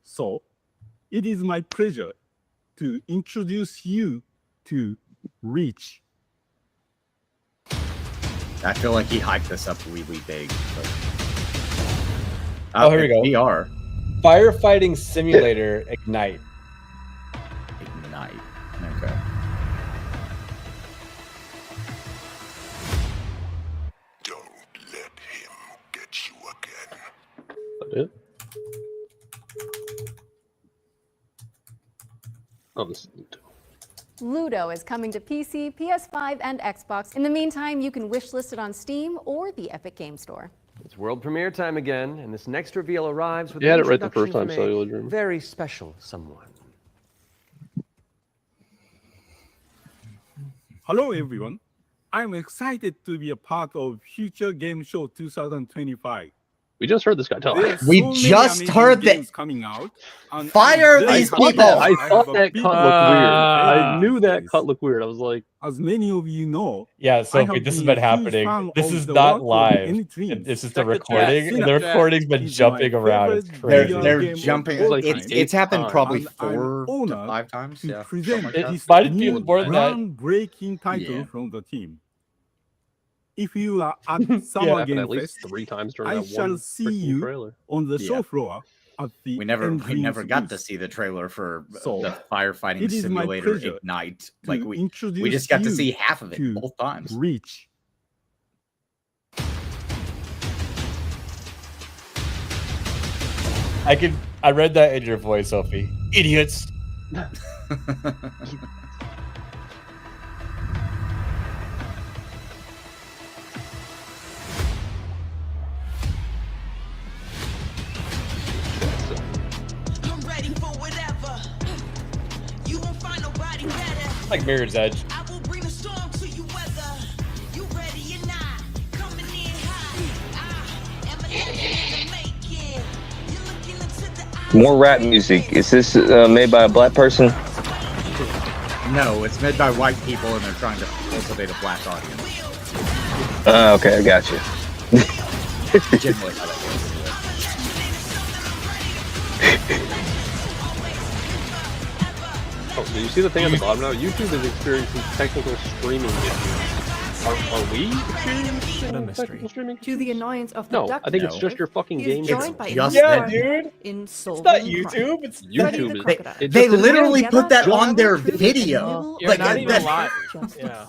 So, it is my pleasure to introduce you to Reach. I feel like he hyped this up really big. But... Oh, here we go. VR. Firefighting Simulator Ignite. Ignite. Okay. That it? Oh, this is Ludo. Ludo is coming to PC, PS5, and Xbox. In the meantime, you can wish list it on Steam or the Epic Game Store. It's world premiere time again, and this next reveal arrives with You an had it right the first introduction time, from a Cellular Dream. very special someone. Hello, everyone. I'm excited to be a part of Future Game Show 2025. We just heard this guy talk. There are We so many just amazing heard that- games coming out. and Fire I'm very these happy people! that I have thought a that bit cut more looked time weird. to play I knew that these cut days. looked weird. I was like, As many of you know, Yeah, I Sophie, have this has been been a huge happening. fan This of is the not work of live. Any Dreams. It's just a Check the recording, chat. and the Synapse recording's been is jumping my around. It's favorite crazy. VR They're game of jumping. all like time. It's happened time. probably And I'm 4 to honored 5 times. to Yeah. present something like this that. might have new been more than that. groundbreaking title Yeah. from the team. If you are at yeah, Summer happened Game at least Fest, 3 times during I that shall one see freaking you trailer. on the show Yeah. floor at the We never End Dreams got to booth. see the trailer for So, the firefighting it is my simulator pleasure Ignite. to Like we introduce just got to you see half of it to both times. Reach. I read that in your voice, Sophie. Idiots. I'm ready for whatever. You won't find nobody better. Like Mirror's Edge. I will bring the More rap music. Is this made by a black person? No, it's made by white people, and they're trying to cultivate a black audience. Okay, I got you. Generally how that Oh, do you see the thing at the bottom now? YouTube is experiencing technical streaming issues. Are we experiencing technical streaming? To the annoyance of the No, duck I think it's just your fucking he game. is joined by just Yeah, Mr. dude. In It's not solving YouTube. crime. It's YouTube is. Crocodile. It They just didn't literally work. put that Together, on their through the video. middle You're Like, not even that- live. Justice. Yeah.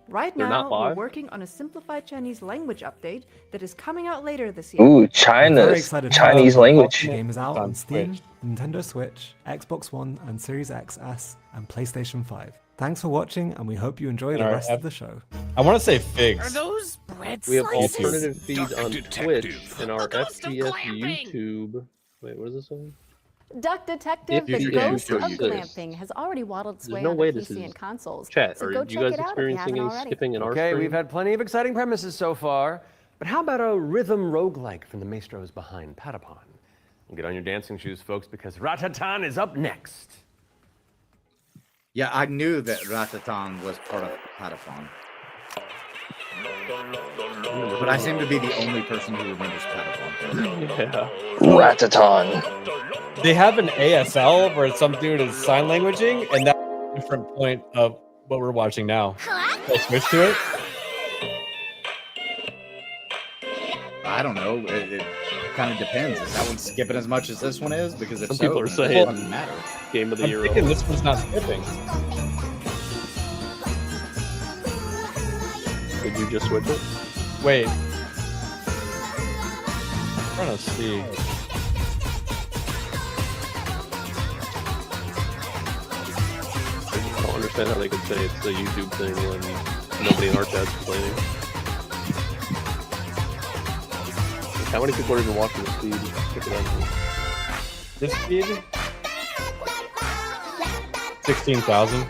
Right They're now, not we're live? working on a simplified Chinese language update that is coming out later this year. Ooh, Chinese language. The game is out on Steam, Switch. Nintendo Switch, Xbox One, and Series XS, and PlayStation 5. Thanks for watching, and we hope you enjoy the Alright, rest of the show. I want to say figs. those bread We have slices? alternative feeds on Detective. Twitch and our FPS YouTube. Wait, what is this one? Duck Detective, If the you ghost can of do this. clamping, has already waddled its There's way no onto way PC this is and consoles. Chat, so are go you check guys it out if you experiencing haven't any already. skipping in our Okay, stream? we've had plenty of exciting premises so far, but how about a rhythm roguelike from the maestros behind Patapon? Get on your dancing shoes, folks, because Ratatan is up next. Yeah, I knew that Ratatan was part of Patapon. But I seem to be the only person who remembers Patapon. Yeah. Ratatan. They have an ASL where some dude is sign languaging, and that's a different point of what we're watching now. I'll switch to it. I don't know. It kind of depends. Is that one skipping as much as this one is? Because if Some so, people are then it saying doesn't matter. Game of the I'm year. thinking this one's not skipping. Did you just switch it? Wait. I'm trying to see. I don't understand how they could say it's a YouTube thing when nobody in our chat's complaining. Like, how many people are even watching this feed? Check it out. This speed? 16,000.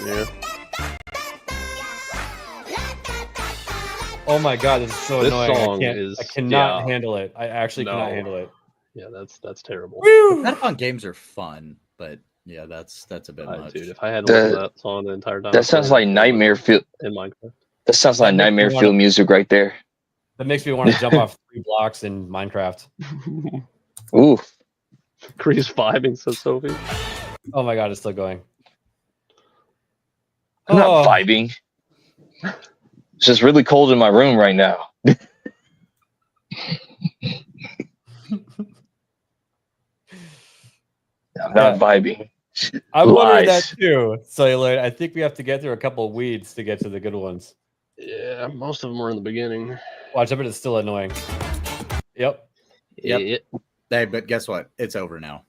Yeah. Oh my god, this is so This annoying. song I cannot yeah. handle it. I actually cannot No. handle it. Yeah, that's terrible. Patapon games are fun, but yeah, that's a bit much. Dude, if I had listened to that song the entire time, That sounds like Nightmare Fuel. in Minecraft. That sounds like That makes me Nightmare wanna- Fuel music right there. That makes me want to jump off 3 blocks in Minecraft. Ooh. Crease vibing, says Sophie. Oh my god, it's still going. I'm not vibing. It's just really cold in my room right now. I'm not vibing. I'm wondering that Lies. too, Celluloid. I think we have to get through a couple of weeds to get to the good ones. Yeah, most of them were in the beginning. Watch, I bet it's still annoying. Yep. Yep. Hey, but guess what? It's over now.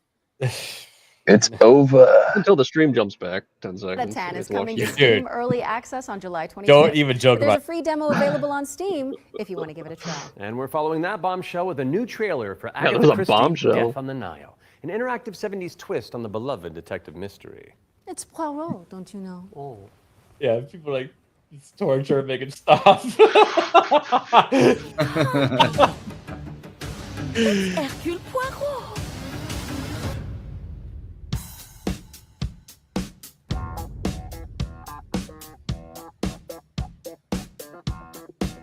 It's over. Until the stream jumps back 10 seconds. Ratatan You is have to watch coming to the- Steam Early Access on July 25th. Don't even joke There's about a free demo available on Steam if you want to give it a try. And we're following that bombshell with a new trailer for that Agatha was a Christie's bombshell. Death on the Nile, an interactive 70s twist on the beloved detective mystery. It's Poirot, don't you know? Oh. Yeah, people are like, it's torture, make it stop. Hercule Poirot.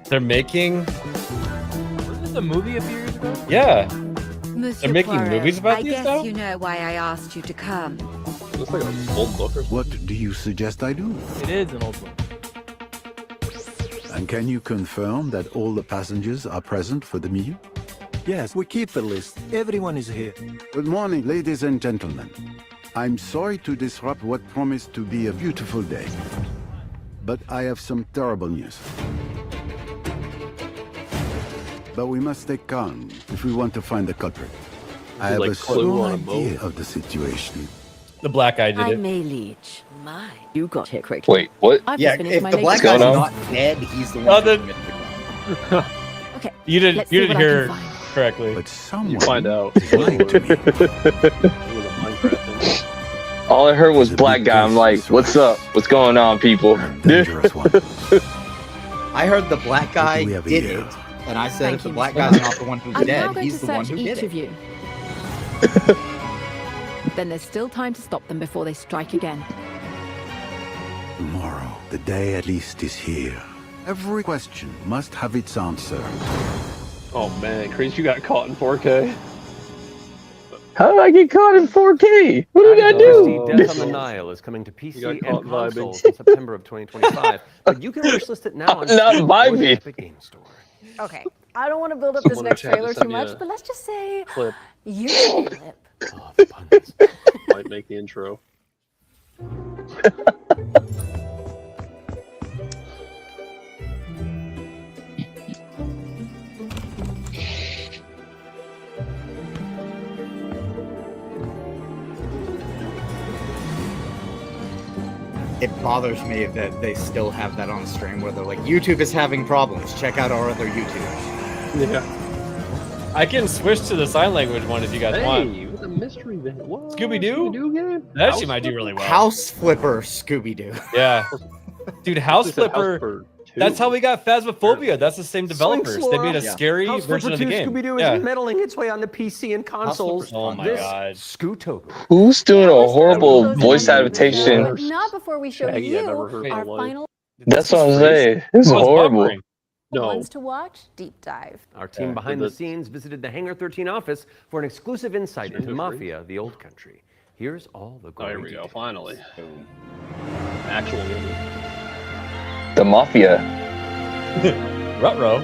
They're making. Wasn't this a movie a few years ago? Yeah. Monsieur They're making Poirot, movies about I these guess now? you know why I asked you to come. Looks like an old book or something. What do you suggest I do? It is an old book. And can you confirm that all the passengers are present for the meal? Yes, we keep the list. Everyone is here. Good morning, ladies and gentlemen. I'm sorry to disrupt what promised to be a beautiful day. But I have some terrible news. But we must stay calm if we want to find the culprit. I have like a Clue small on a boat. idea of the situation. The black guy did I it. may leech. My, you got here quickly. Wait, what? I've Yeah, just finished if my the black latest guy's going not on? dead, he's the one Oh, who then- committed the crime. Okay. You didn't. Let's You see didn't what I hear can find. correctly. But someone You find out. is lying to me. It was a Minecraft thing. All I heard was black guy. I'm like, what's up? What's going on, people? Dangerous one. I heard the black guy do we have did here? it, and I said Thank if the you, black Mr. guy's not the one who's I'm now dead, going he's to the one search who each did of it. you. Then there's still time to stop them before they strike again. Tomorrow, the day at least is here. Every question must have its answer. Oh man, Chris, you got caught in 4K. How did I get caught in 4K? What did I do? Death on the Nile is coming to PC got and caught vibing. consoles in September of 2025, but you can wishlist it now on Not Steam or the vibing. Epic Game Store. Okay, I don't want to build up this Someone next in chat trailer just too sent me much, a but let's just say clip. YouTube clip. Oh, the puns. Might make the intro. It bothers me that they still have that on stream where they're like, YouTube is having problems. Check out our other YouTube. Yeah. I can switch to the sign language one if you guys want. Hey, with a mystery van. What? Scooby-Doo? Scooby-Doo game? That actually might do really well. House Flipper Scooby-Doo. Yeah. Dude, House They said Flipper. Flipper 2. That's how we got Phasmophobia. That's the same developers. They Laura. made a Yeah. scary House version Flipper of the 2 game. Scooby-Doo Yeah. is meddling its way onto PC and consoles. Oh my this god. Scootober. Who's doing a horrible Those voice are adaptation? But not before we show Shaggy, I've you never heard our of life. final That's what I'm saying. This is Oh, it's horrible. buffering. No. ones to watch. Deep dive. Our team Yeah, behind but the scenes visited the Hangar 13 office for an exclusive insight into Mafia, the old country. Here's all the Oh, gory here we go. details. Finally. Actual movie. The Mafia. Ruh-roh.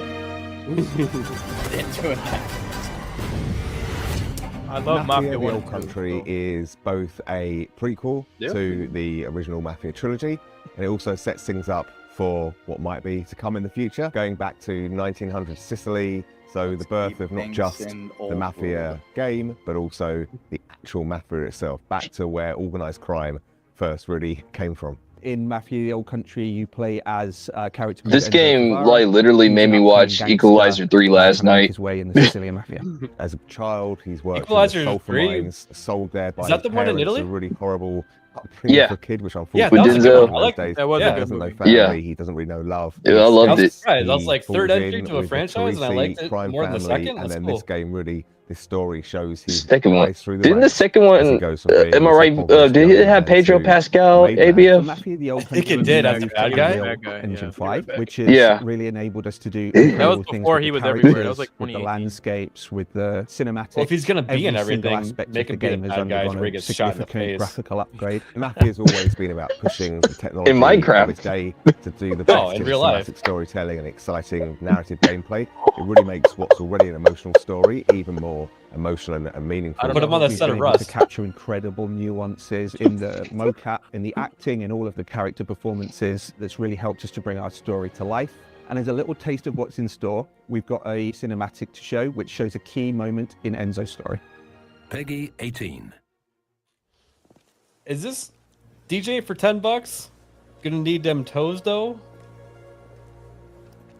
I love Mafia the 1. Old Country is both a prequel to the original Mafia trilogy, and it also sets things up for what might be to come in the future, going back to 1900 Sicily, so the birth of not just the Mafia game, but also the actual Mafia itself, back to where organized crime first really came from. In Mafia the Old Country, you play as a character. This game like literally made me watch Equalizer 3 last night. His way in the Sicilian Mafia. As a child, he's worked Equalizer in the sulfur 3? mines, sold there by Is that his the one in parents, Italy? a really horrible upbringing Yeah. for a kid, which Yeah, unfortunately that was a With good Denzel. one. I like days, that was a he good doesn't know movie. family, Yeah. he doesn't really know love. Yeah, I loved it. Right, that was He like third falls entry in to a with franchise, and I Carisi liked it crime more than the family, second. and That's then cool. this game really, this story shows his Second one. rise through the Didn't the ranks second as he one, goes from being am I this right, impoverished did young it have man Pedro to Pascal, made that. ABF? Mafia the Old I think Country it was did have moved bad to guy. Unreal Bad guy, Engine yeah. 5, which has Yeah. really enabled us to do That was incredible things before with he the was everywhere. That characters, was like with the 2018. landscapes, with the cinematics. Well, if he's gonna be in Every single everything, aspect make of him the be the game has bad guy undergone where he a gets shot in the significant face. graphical upgrade. Mafia's always been about pushing the technology In Minecraft. of its day to do the No, best in in real life. cinematic storytelling and exciting narrative gameplay. It really makes what's already an emotional story even more emotional and meaningful. Put him on the He's set been of able to Rust. capture incredible nuances in the mocap, in the acting, in all of the character performances. That's really helped us to bring our story to life. And as a little taste of what's in store, we've got a cinematic to show, which shows a key moment in Enzo's story. Peggy 18. Is this DJ for $10? Gonna need them toes though?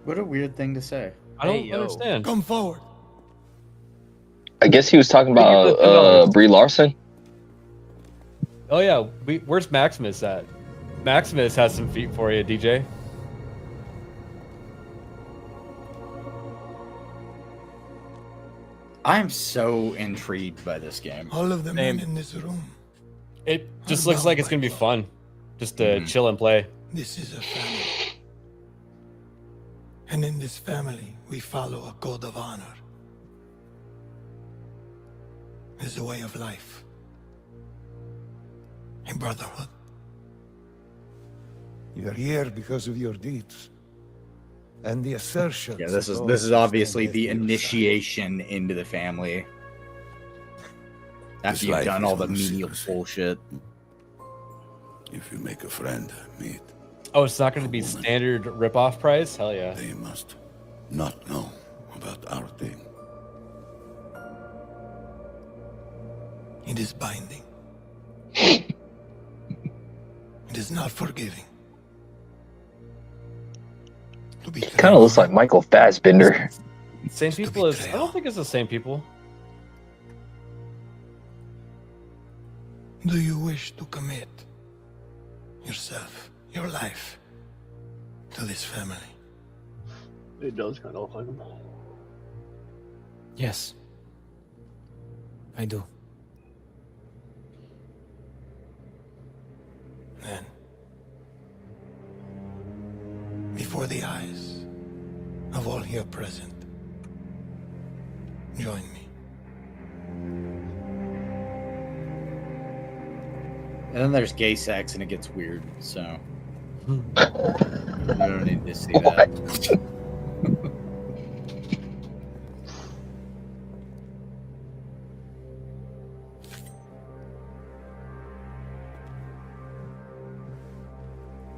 What a weird thing to say. I don't Hey, yo. understand. Come forward. I guess he was talking about Brie Larson. Oh yeah, where's Maximus at? Maximus has some feet for you, DJ. I am so intrigued by this game. All of the men in this room. It just looks like it's gonna be fun, just to chill and play. This is a family. And in this family, we follow a code of honor. It's a way of life. A brotherhood. You're here because of your deeds. And the assertion. Yeah, this is obviously the initiation into the family. After you've done all the menial bullshit. If you make a friend, meet. Oh, it's not gonna be standard rip-off price? Hell yeah. They must not know about our thing. It is binding. It is not forgiving. Kind of looks like Michael Fassbender. Same people as I don't think it's the same people. Do you wish to commit yourself, your life, to this family? It does kind of look like him. Yes, I do. Then, before the eyes of all here present, join me. And then there's gay sex, and it gets weird. So I don't need to see that.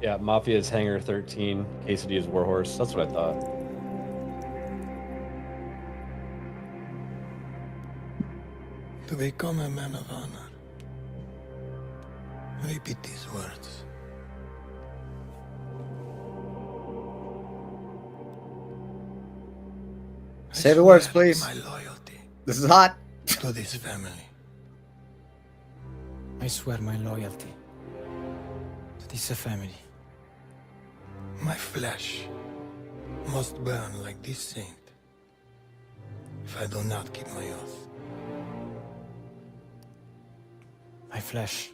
Yeah, Mafia's Hangar 13, Quesadilla's Warhorse. That's what I thought. To become a man of honor, repeat these words. Say the words, please. My loyalty This is hot. to this family. I swear my loyalty to this family. My flesh must burn like this saint if I do not keep my oath. My flesh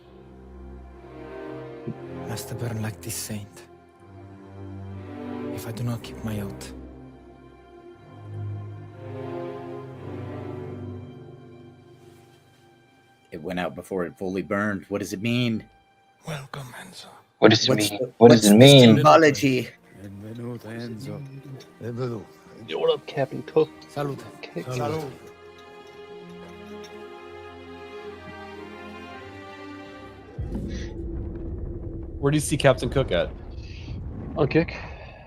must burn like this saint if I do not keep my oath. It went out before it fully burned. What does it mean? Welcome, Enzo. What does it What's mean? the- What does what's it the mean? symbology? Yo, what up, Captain Cook? Salud. Salud. Where do you see Captain Cook at? On Kick.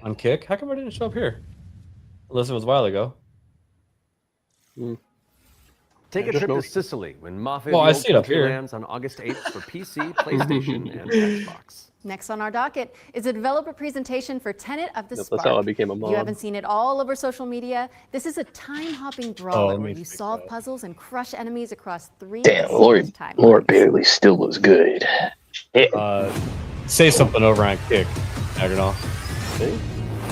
On Kick? How come I didn't show up here? Unless it was a while ago. Take a Just trip to noticed. Sicily when Mafia Well, the I Old see it up Country here. lands on August 8th for PC, PlayStation, and Xbox. Next on our docket is a developer presentation for Tenet of the Yep, Spark. that's how I became a If mod. you haven't seen it all over social media, this is a time-hopping brawler let where me you fix solve that. puzzles and crush enemies across 3 Damn, distinct timelines. Lord Bailey still was good. Yeah. Say something over on Kick, Agonal.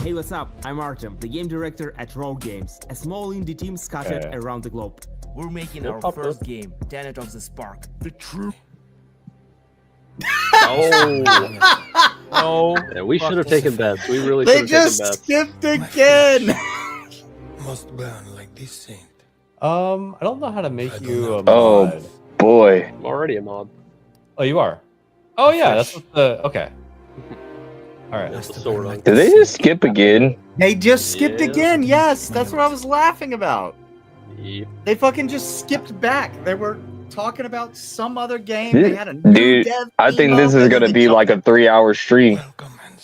Hey, what's up? I'm Artem, the game director at Rogue Games, a small indie team scattered Okay. around the globe. We're making Yep, our pop first up. game, Tenet of the Spark. The true. Oh. Oh. Yeah, we should have taken bets. We really They should have taken just bets. skipped again. Must burn like this saint. I don't know how to make you a mod. Oh boy. I'm already a mod. Oh, you are? Oh, yeah, that's what the... Okay. All right. That's the sword on. Did they just skip again? They just skipped Yeah. again. Yes, that's what I was laughing about. Yep. They fucking just skipped back. They were talking about some other game. They had a new Dude, dev I team think up, this and is then gonna they be jumped like a 3-hour stream.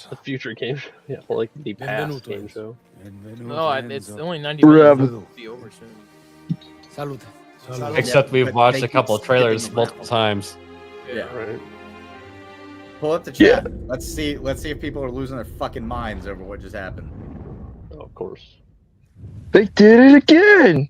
The future game. Yeah, like the past game show. No, it's only 90 Bruh. minutes. It'll be over soon. Salud. Except we've but watched they a keep couple of skipping trailers around. multiple times. Yeah. Right. Pull up the chat. Let's see if people are losing their fucking minds over what just happened. Oh, of course. They did it again.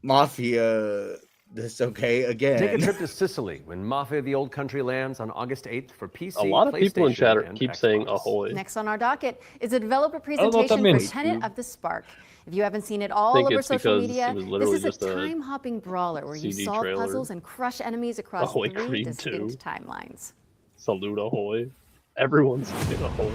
Mafia, this okay again. Take a trip to Sicily when Mafia the Old Country lands on August 8th for PC, A lot of people in PlayStation, chat and keep Xbox. saying ahoy. Next on our docket is a developer don't know what that presentation for means. Tenet of the Spark. If you haven't seen it all think over it's social because media, it was this literally is a just a time-hopping brawler where you CG solve trailer. puzzles and crush enemies across Ahoy 3 Creed distinct 2. timelines. Salute ahoy. Everyone's saying ahoy.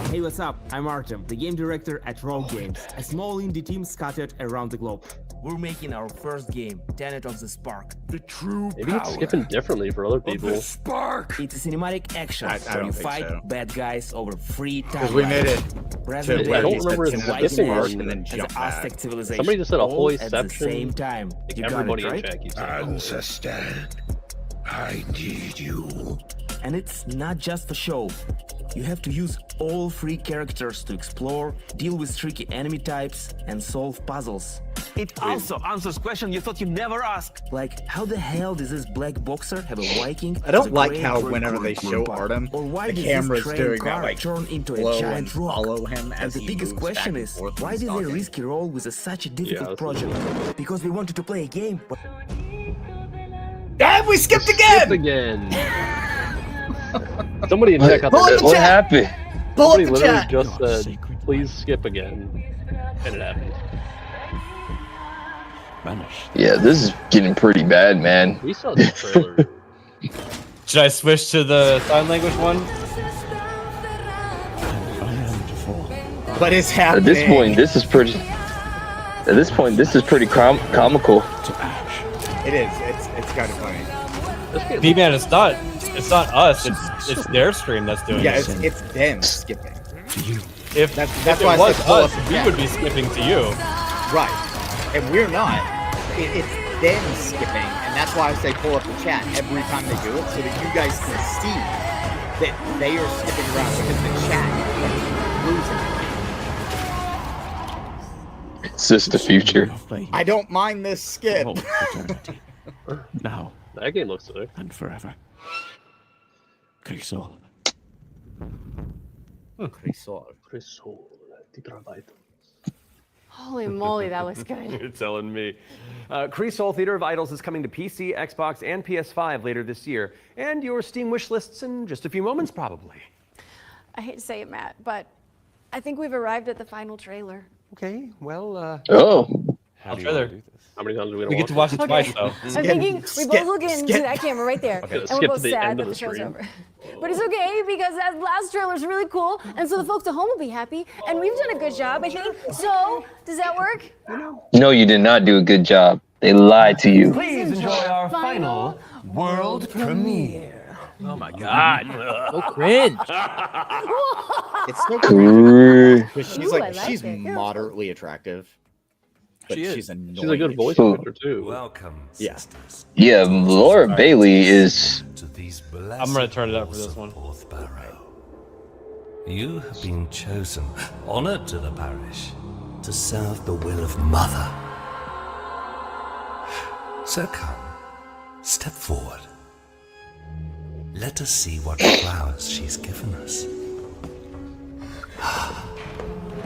Hey, what's up? I'm Artem, the game director at Rogue Games, a small indie team scattered around the globe. We're making our first game, Tenet of the Spark. The true Maybe it's skipping differently for other people. Spark! It's a cinematic action I where don't you think fight so. bad guys over free time. Because we made it Present to day I don't is remember the it White skipping Age and then and jump the back. Aztec civilization. Somebody just said all at the ahoyception. same time. Like You got everybody it, right? in chat keeps saying ahoy. Ancestor, I need you. And it's not just for show. You have to use all 3 characters to explore, deal with tricky enemy types, and solve puzzles. It also answers questions you thought you'd never ask. Like, how the hell does this black boxer have a Viking? I don't as a like great how great whenever they show grandpa? Artem, Or why the did camera's this train doing that, car like, turn into a flow giant and rock? follow him And as the he biggest moves question back and is, forth why when did they stalking. risk a role with such a difficult that's project? Because they wanted to play a game, but Ah, we skipped again. Skip again. Somebody check out Pull up the the What chat. happened? Pull up Somebody the literally chat. just said, "Please skip again," and it happened. Yeah, this is getting pretty bad, man. We saw this trailer. Should I switch to the sign language one? What is At happening? this point, this is pretty. At this point, this is pretty comical. It is. It's kind of funny. B-Man, it's not us. It's their stream that's doing Yeah, it. it's them skipping. If That's if why it I was said pull up us, the we chat. would be skipping to you. Right. And we're not. It's them skipping, and that's why I say pull up the chat every time they do it, so that you guys can see that they are skipping around because the chat is losing. It's just the future. I don't mind this skip. Now, that game looks sick. And forever. Crisol. Crisol. Holy moly, that looks good. You're telling me. Crisol Theater of Idols is coming to PC, Xbox, and PS5 later this year, and your Steam wish lists in just a few moments, probably. I hate to say it, Matt, but I think we've arrived at the final trailer. Okay, well, Oh. how do you want to do this? How many times are we We gonna get to watch it twice, though. I'm thinking we both look into that camera right there, Okay, and skip we're to both the sad end that of the the show's stream. over. But it's okay because that last trailer is really cool, and so the folks at home will be happy, and we've done a good job, I think. So, does that work? No, you did not do a good job. They lied to you. Please enjoy our final world premiere. Oh my god. So cringe. It's so Cool. But she's Ooh, I like like she's it. moderately attractive. But She is. she's annoying. She's a good as voice shit. actor too. Welcome, Yeah. sisters. Yeah, Laura Bailey is. To these I'm gonna turn it up for this one. Fourth Barrow. You have been chosen, honored to the parish, to serve the will of Mother. So come, step forward. Let us see what flowers she's given us.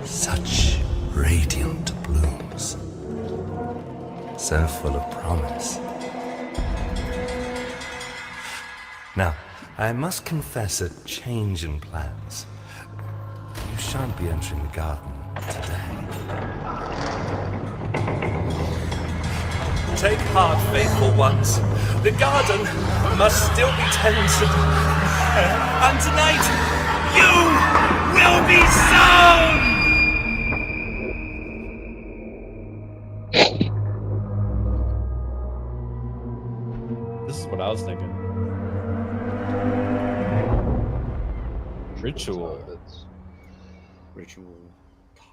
Such radiant blooms. So full of promise. Now, I must confess a change in plans. You shan't be entering the garden today. Take heart, faithful ones. The garden must still be tended. And tonight, you will be sown! This is what I was thinking. Ritual. Ritual.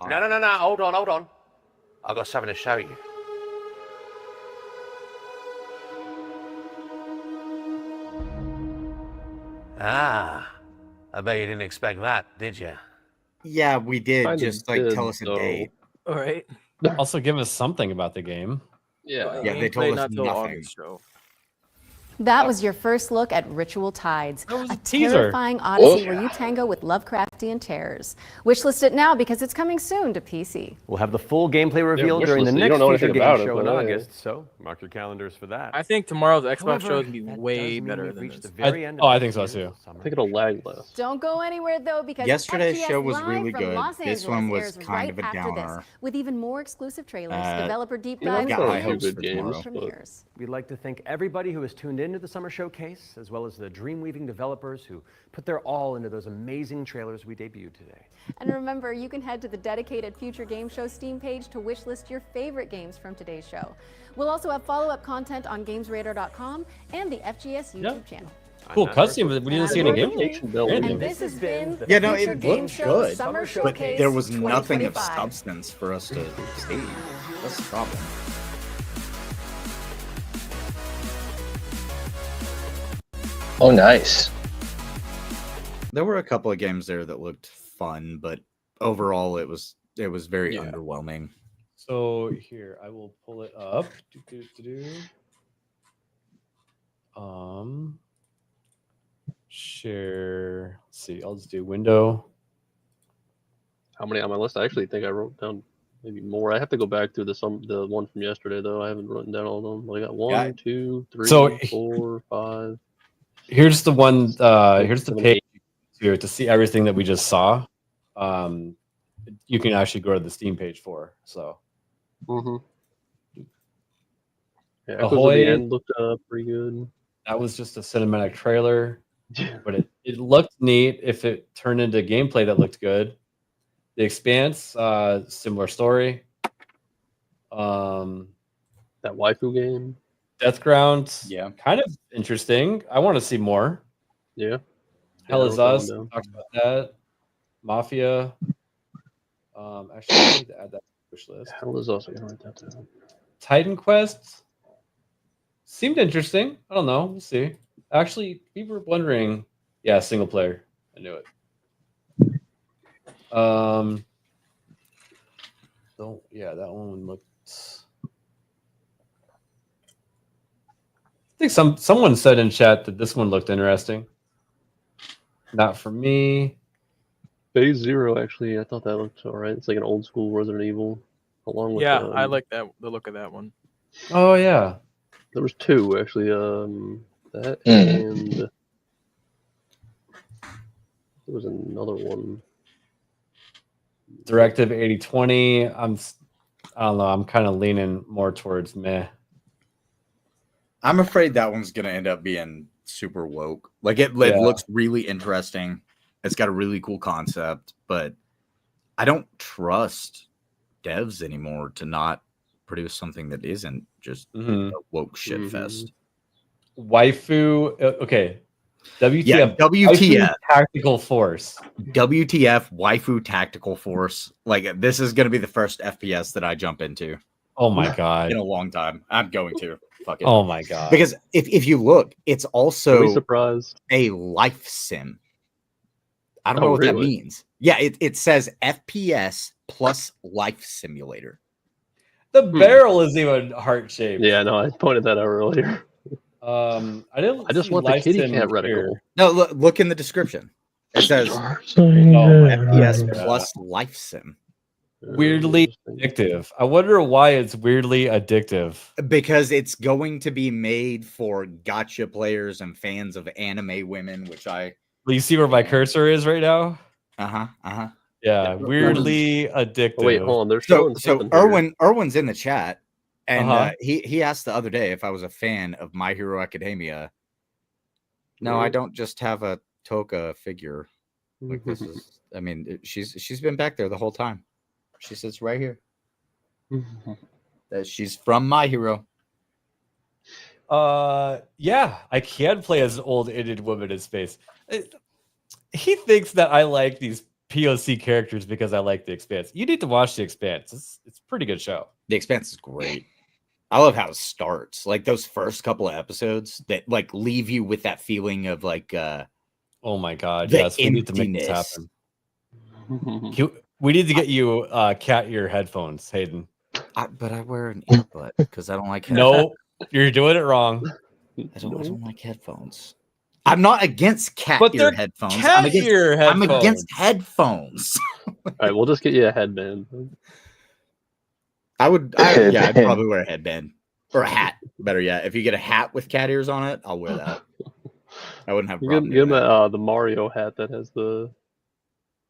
No. Hold on. I've got something to show you. Ah, I bet you didn't expect that, did you? Yeah, we did. Kinda Just like did, tell us a though. date. All right. Also, give us something about the game. Yeah. Yeah, they Gameplay told us not till nothing. August, so. That was your first look at Ritual Tides, was a a teaser. terrifying odyssey Oh. where you tango with Lovecraftian terrors. Wishlist it now because it's coming soon to PC. We'll have the full gameplay revealed during the wishlist it. You next don't know Future anything Game about it, Show in but, August, so mark your calendars for that. I think tomorrow's Xbox However, show is gonna be that way does mean better we've than reached this. the very end of I this think so year's too. summer I think it'll lag less. Don't go anywhere though because Yesterday's FGS show was Live really from good. Los This Angeles one was airs kind right of a after downer. this, with even more exclusive trailers, developer deep you know, dives, I've got got high a few hopes good for games, tomorrow. but premieres. We'd like to thank everybody who has tuned into the Summer Showcase, as well as the dream-weaving developers who put their all into those amazing trailers we debuted today. And remember, you can head to the dedicated Future Game Show Steam page to wishlist your favorite games from today's show. We'll also have follow-up content on GamesRadar.com and the FGS YouTube channel. Cool cutscene, but we didn't see any gameplay. And Anything. this has been the Yeah, no, Future it Game looked Show good, Summer but Showcase there was nothing of 2025. substance for us to see. That's the problem. Oh, nice. There were a couple of games there that looked fun, but overall it was very underwhelming. So here, I will pull it up. Share. Let's see. I'll just do window. how many on my list? I actually think I wrote down maybe more. I have to go back through the one from yesterday though. I haven't written down all of them. I got 1, 2, 3, So 4, 5. here's the one. Here's the 7, page 8. here to see everything that we just saw. You can actually go to the Steam page for. So. Yeah, Echoes of Ahoy. the End looked pretty good. That was just a cinematic trailer, but it looked neat. If it turned into gameplay, that looked good. The Expanse, similar story. That waifu game. Deathground, Yeah, kind of interesting. I want to see more. Yeah. Hell I is wrote that Us. one down. Talked about that. Mafia. Actually, I need to add that to the wish list. Hell is Us. I gotta write that down. Titan Quest seemed interesting. I don't know. We'll see. Actually, people were wondering. Yeah, single player. I knew it. So yeah, that one looked. I think someone said in chat that this one looked interesting. Not for me. Phase Zero, actually, I thought that looked alright. It's like an old school Resident Evil, along with. Yeah, I like the look of that one. Oh yeah. There was 2 actually. That and there was another one. Directive 8020. I don't know. I'm kind of leaning more towards meh. I'm afraid that one's gonna end up being super woke. Like it looks really interesting. It's got a really cool concept, but I don't trust devs anymore to not produce something that isn't just a woke shit fest. Waifu. Okay. WTF. Yeah, WTF. Waifu Tactical Force. WTF Waifu Tactical Force. Like this is gonna be the first FPS that I jump into. Oh my god. In a long time. I'm going to. Fuck it. Oh my god. Because if you look, it's also Be surprised. a life sim. I don't know what that means. Yeah, it says FPS plus life simulator. The barrel is even heart shaped. Yeah, no, I pointed that out earlier. I just want the kitty cat reticle. No, look in the description. It says FPS plus life sim. Weirdly addictive. I wonder why it's weirdly addictive. Because it's going to be made for gotcha players and fans of anime women, which I. Well, you see where my cursor is right now? Yeah, Yeah, weirdly addictive. Oh, wait, hold on. They're So showing something Erwin's in the chat, and he asked the other day if I was a fan of My Hero Academia. No, I don't just have a Toka figure. Like this is. I mean, she's been back there the whole time. She sits right here. She's from My Hero. Yeah, I can play as an old Indian woman in space. He thinks that I like these POC characters because I like The Expanse. You need to watch The Expanse. It's a pretty good show. The Expanse is great. I love how it starts. Like those first couple of episodes that like leave you with that feeling of like oh my god, yes, we need to make this happen. We need to get you cat ear headphones, Hayden. But I wear an earbud because I don't like No, you're doing it wrong. I don't like headphones. I'm not against cat ear headphones. I'm against headphones. All right, we'll just get you a headband. I'd probably wear a headband or a hat. Better yet, if you get a hat with cat ears on it, I'll wear that. I wouldn't have a problem. Give him the Mario hat that has the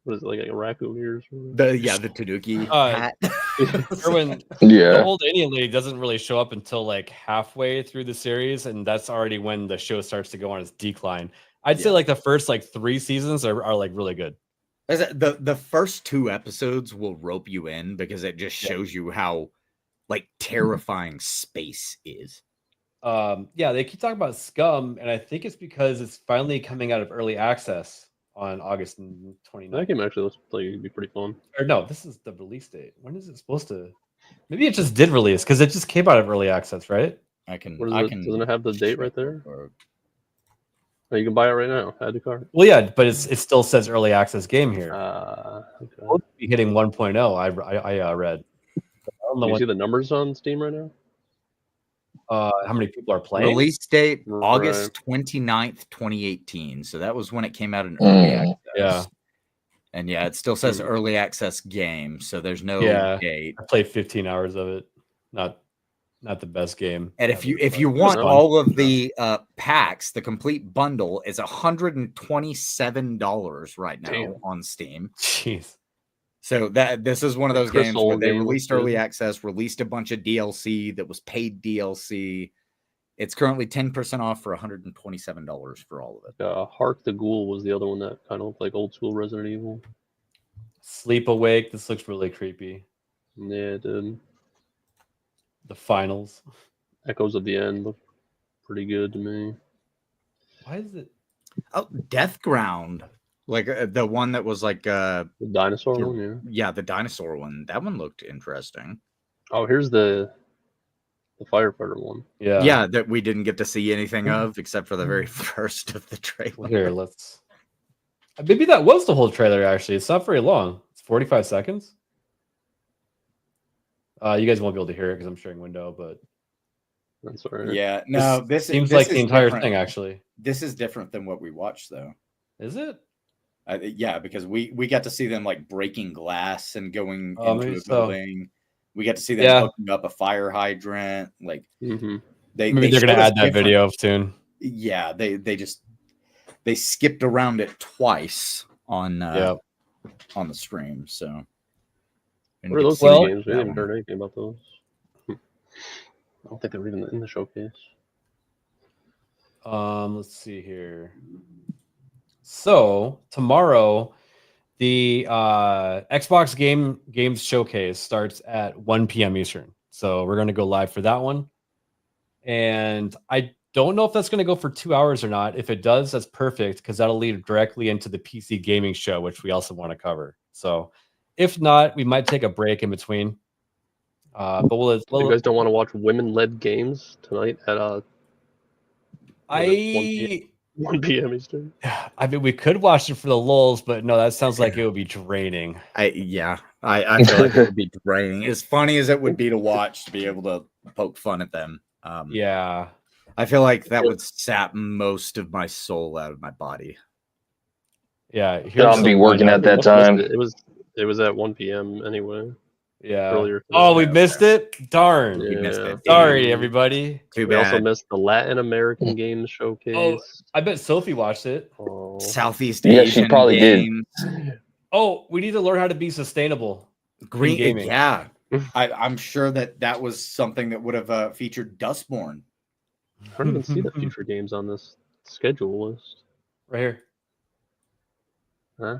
what is it, like a raccoon ears? The Tanuki hat. Erwin, the old Indian lady doesn't really show up until like halfway through the series, and that's already when the show starts to go on its decline. I'd say like the first like 3 seasons are like really good. The first 2 episodes will rope you in because it just shows you how like terrifying space is. Yeah, they keep talking about Scum, and I think it's because it's finally coming out of early access on August 29th. That game actually looks like it'd be pretty fun. Or no, this is the release date. When is it supposed to? Maybe it just did release because it just came out of early access, right? Doesn't it have the date right there? Oh, you can buy it right now. Add to cart. Well, yeah, but it still says early access game here. Okay. We'll be hitting 1.0. I read. I don't know you see the numbers on Steam right now? How many people are playing? Release date August 29th, 2018. So that was when it came out in early access. Yeah. And yeah, it still says early access game, so there's no date. I played 15 hours of it. Not the best game. And if you was want fun. all of the packs, the complete bundle is $127 right now on Steam. Jeez. So this is one of those games Crystal where they game released looks early good. access, released a bunch of DLC that was paid DLC. It's currently 10% off for $127 for all of it. Hark the Ghoul was the other one that kind of looked like old school Resident Evil. Sleep Awake. This looks really creepy. Yeah, it did. The finals. Echoes of the End look pretty good to me. Why is it? Oh, Death Ground. Like the one that was like the dinosaur one, yeah, the dinosaur one. That one looked interesting. Oh, here's the firefighter one. Yeah, that we didn't get to see anything of except for the very first of the trailer. Here, let's. Maybe that was the whole trailer. Actually, it's not very long. It's 45 seconds. You guys won't be able to hear it because I'm sharing window, but that's all right. Yeah, no, this seems this like is the entire different. thing. Actually, this is different than what we watched, though. Is it? Yeah, because we got to see them like breaking glass and going into maybe a so. building. We got to see them hooking up a fire hydrant. Like maybe they're going to add that video soon. Yeah, they skipped around it twice on the stream. So what are those games? We haven't heard anything about those. I don't think they were even in the showcase. Let's see here. So tomorrow, the Xbox Games Showcase starts at 1 p.m. Eastern. So we're going to go live for that one. And I don't know if that's going to go for 2 hours or not. If it does, that's perfect because that'll lead directly into the PC gaming show, which we also want to cover. So if not, we might take a break in between. But you guys don't want to watch women-led games tonight at 1 p.m. Eastern. I mean, we could watch it for the lulz, but no, that sounds like it would be draining. I feel like it would be draining. As funny as it would be to watch, to be able to poke fun at them. Yeah, I feel like that would sap most of my soul out of my body. Yeah, I'll be working at that time. It was at 1 p.m. anyway. Yeah. Earlier. Oh, we missed it. Darn. We missed it. Sorry, everybody. We also missed the Latin American Games Showcase. Oh, I bet Sophie watched it. Southeast Yeah, Asian she probably games. did. Oh, we need to learn how to be sustainable. Green in gaming. Yeah. I'm sure that was something that would have featured Dustborn. I don't even see the future games on this schedule list. Right here. Huh?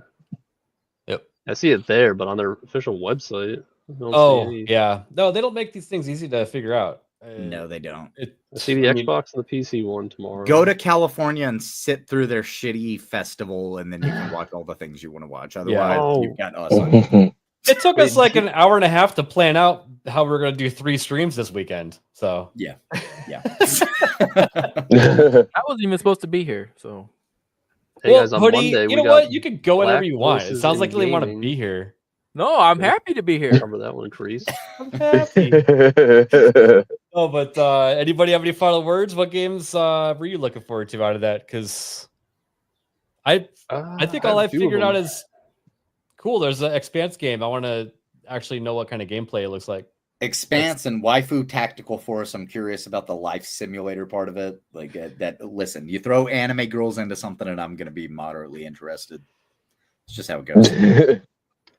Yep. I see it there, but on their official website. I don't see Oh, any. yeah. No, they don't make these things easy to figure out. No, they don't. I see the Xbox and the PC one tomorrow. Go to California and sit through their shitty festival, and then you can watch all the things you want to watch. Otherwise, you've got us. It took us like an hour and a half to plan out how we're going to do 3 streams this weekend. So yeah. I wasn't even supposed to be here, so. Hey guys, on Hoodie, Monday, you we know got what? You can go whenever you want. It Voices sounds in like they want to Gaming. be here. No, I'm happy to be here. Cover that one, Crease. I'm happy. Oh, but anybody have any final words? What games were you looking forward to out of that? Because I think all I figured out is cool. There's an Expanse game. I want to actually know what kind of gameplay it looks like. Expanse and Waifu Tactical Force. I'm curious about the life simulator part of it. Like that. Listen, you throw anime girls into something, and I'm going to be moderately interested. It's just how it goes.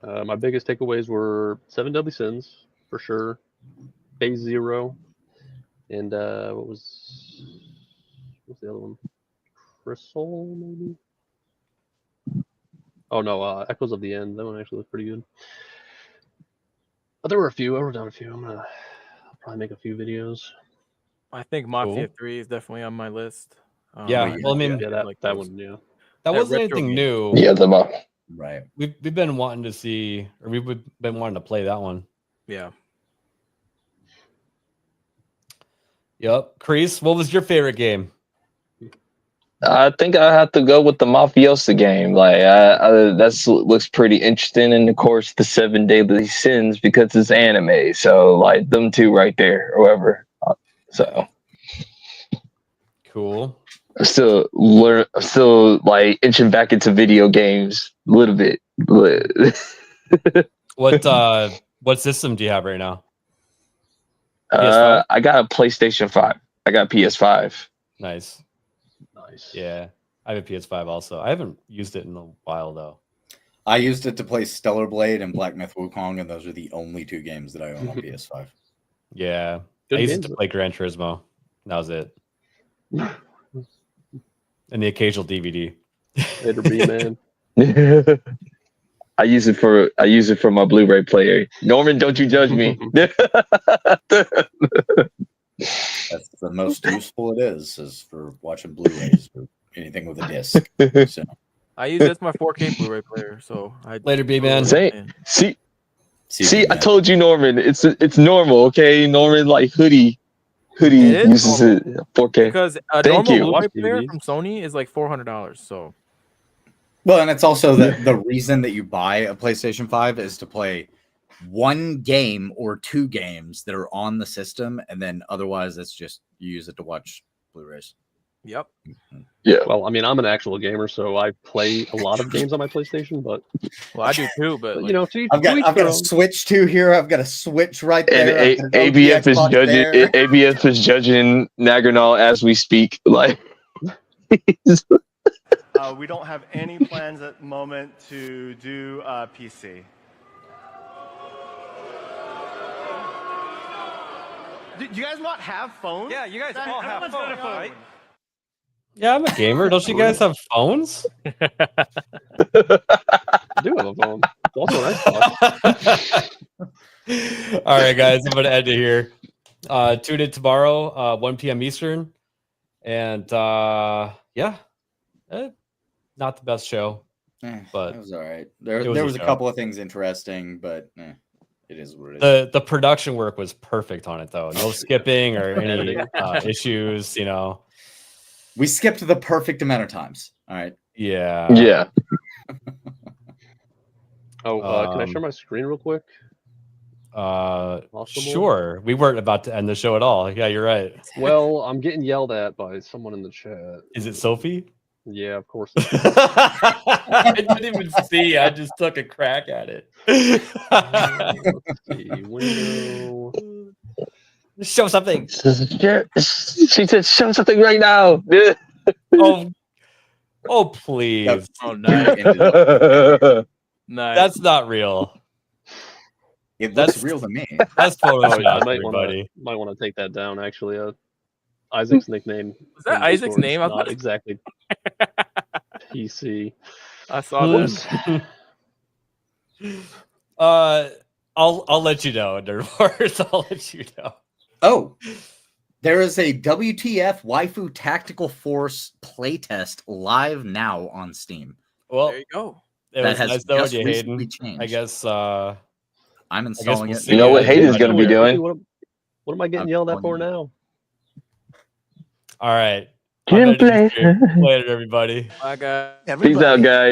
My biggest takeaways were 7 Deadly Sins for sure, Phase Zero, and what's the other one? Crystal maybe. Oh no, Echoes of the End. That one actually looked pretty good. But there were a few. I wrote down a few. I'll probably make a few videos. I think Mafia 3 is definitely on my list. Yeah, well, I mean, that one, yeah. That wasn't retro anything game. new. Yeah, right. We've been wanting to see, or we've been wanting to play that one. Yeah. Yep. Crease, what was your favorite game? I think I have to go with the Mafiosa game. Like that looks pretty interesting, and of course the 7 Deadly Sins because it's anime. So like them two right there, or whatever. So cool. I'm still like inching back into video games little bit. What system do you have right now? I got a PlayStation 5. I got PS5. Nice. Yeah, I have a PS5 also. I haven't used it in a while though. I used it to play Stellar Blade and Black Myth Wukong, and those are the only 2 games that I own on PS5. Yeah, Good I used games. it to play Gran Turismo. That was it. And the occasional DVD. Later be, man. I use it for my Blu-ray player. Norman, don't you judge me. That's the most useful it is for watching Blu-rays or anything with a disc. So. I use it as my 4K Blu-ray player. So Later be, man. See, I told you, Norman. It's normal, okay? Norman like hoodie uses it 4K. Because a Thank normal you. Blu-ray player from Sony is like $400. So. Well, and it's also the reason that you buy a PlayStation 5 is to play 1 game or 2 games that are on the system, and then otherwise it's just you use it to watch Blu-rays. Yep. Yeah. Well, I mean, I'm an actual gamer, so I play a lot of games on my PlayStation, but well, I do too. But you know, I've got a Switch 2 here. I've got a Switch right there. And ABF is judging. ABF is judging Nagranal as we speak. Like. We don't have any plans at the moment to do PC. Do you guys not have phones? Yeah, you guys all have phones, right? Yeah, I'm a gamer. Don't you guys have phones? I do have a phone. It's also an Xbox. All right, guys, I'm gonna end it here. Tune in tomorrow, 1 p.m. Eastern, and yeah, not the best show, but it was all right. There was a couple of things interesting, but it is what it is. The production work was perfect on it, though. No skipping or any issues. You know, we skipped the perfect amount of times. All right. Yeah. Yeah. Can I share my screen real quick? Sure. We weren't about to end the show at all. Yeah, you're right. Well, I'm getting yelled at by someone in the chat. Is it Sophie? Yeah, of course. I didn't even see. I just took a crack at it. Let's see. Window. Show something. She said, "Show something right now." Oh, please. Oh, nice. Nice. That's not real. That's real to me. That's Photoshop, I might want to take that down. Actually, Isaac's nickname. Was that Isaac's name? Not exactly. PC. I saw this. I'll let you know, Nerdwars. I'll let you know. Oh, there is a WTF Waifu Tactical Force playtest live now on Steam. Well, there you go. It that was has nice knowing just you, recently Hayden. changed. I guess I'm installing it. You know what Hayden's going to be doing? What am I getting yelled at for now? All right. Later, Later, everybody. Bye, guys. Peace out, guys.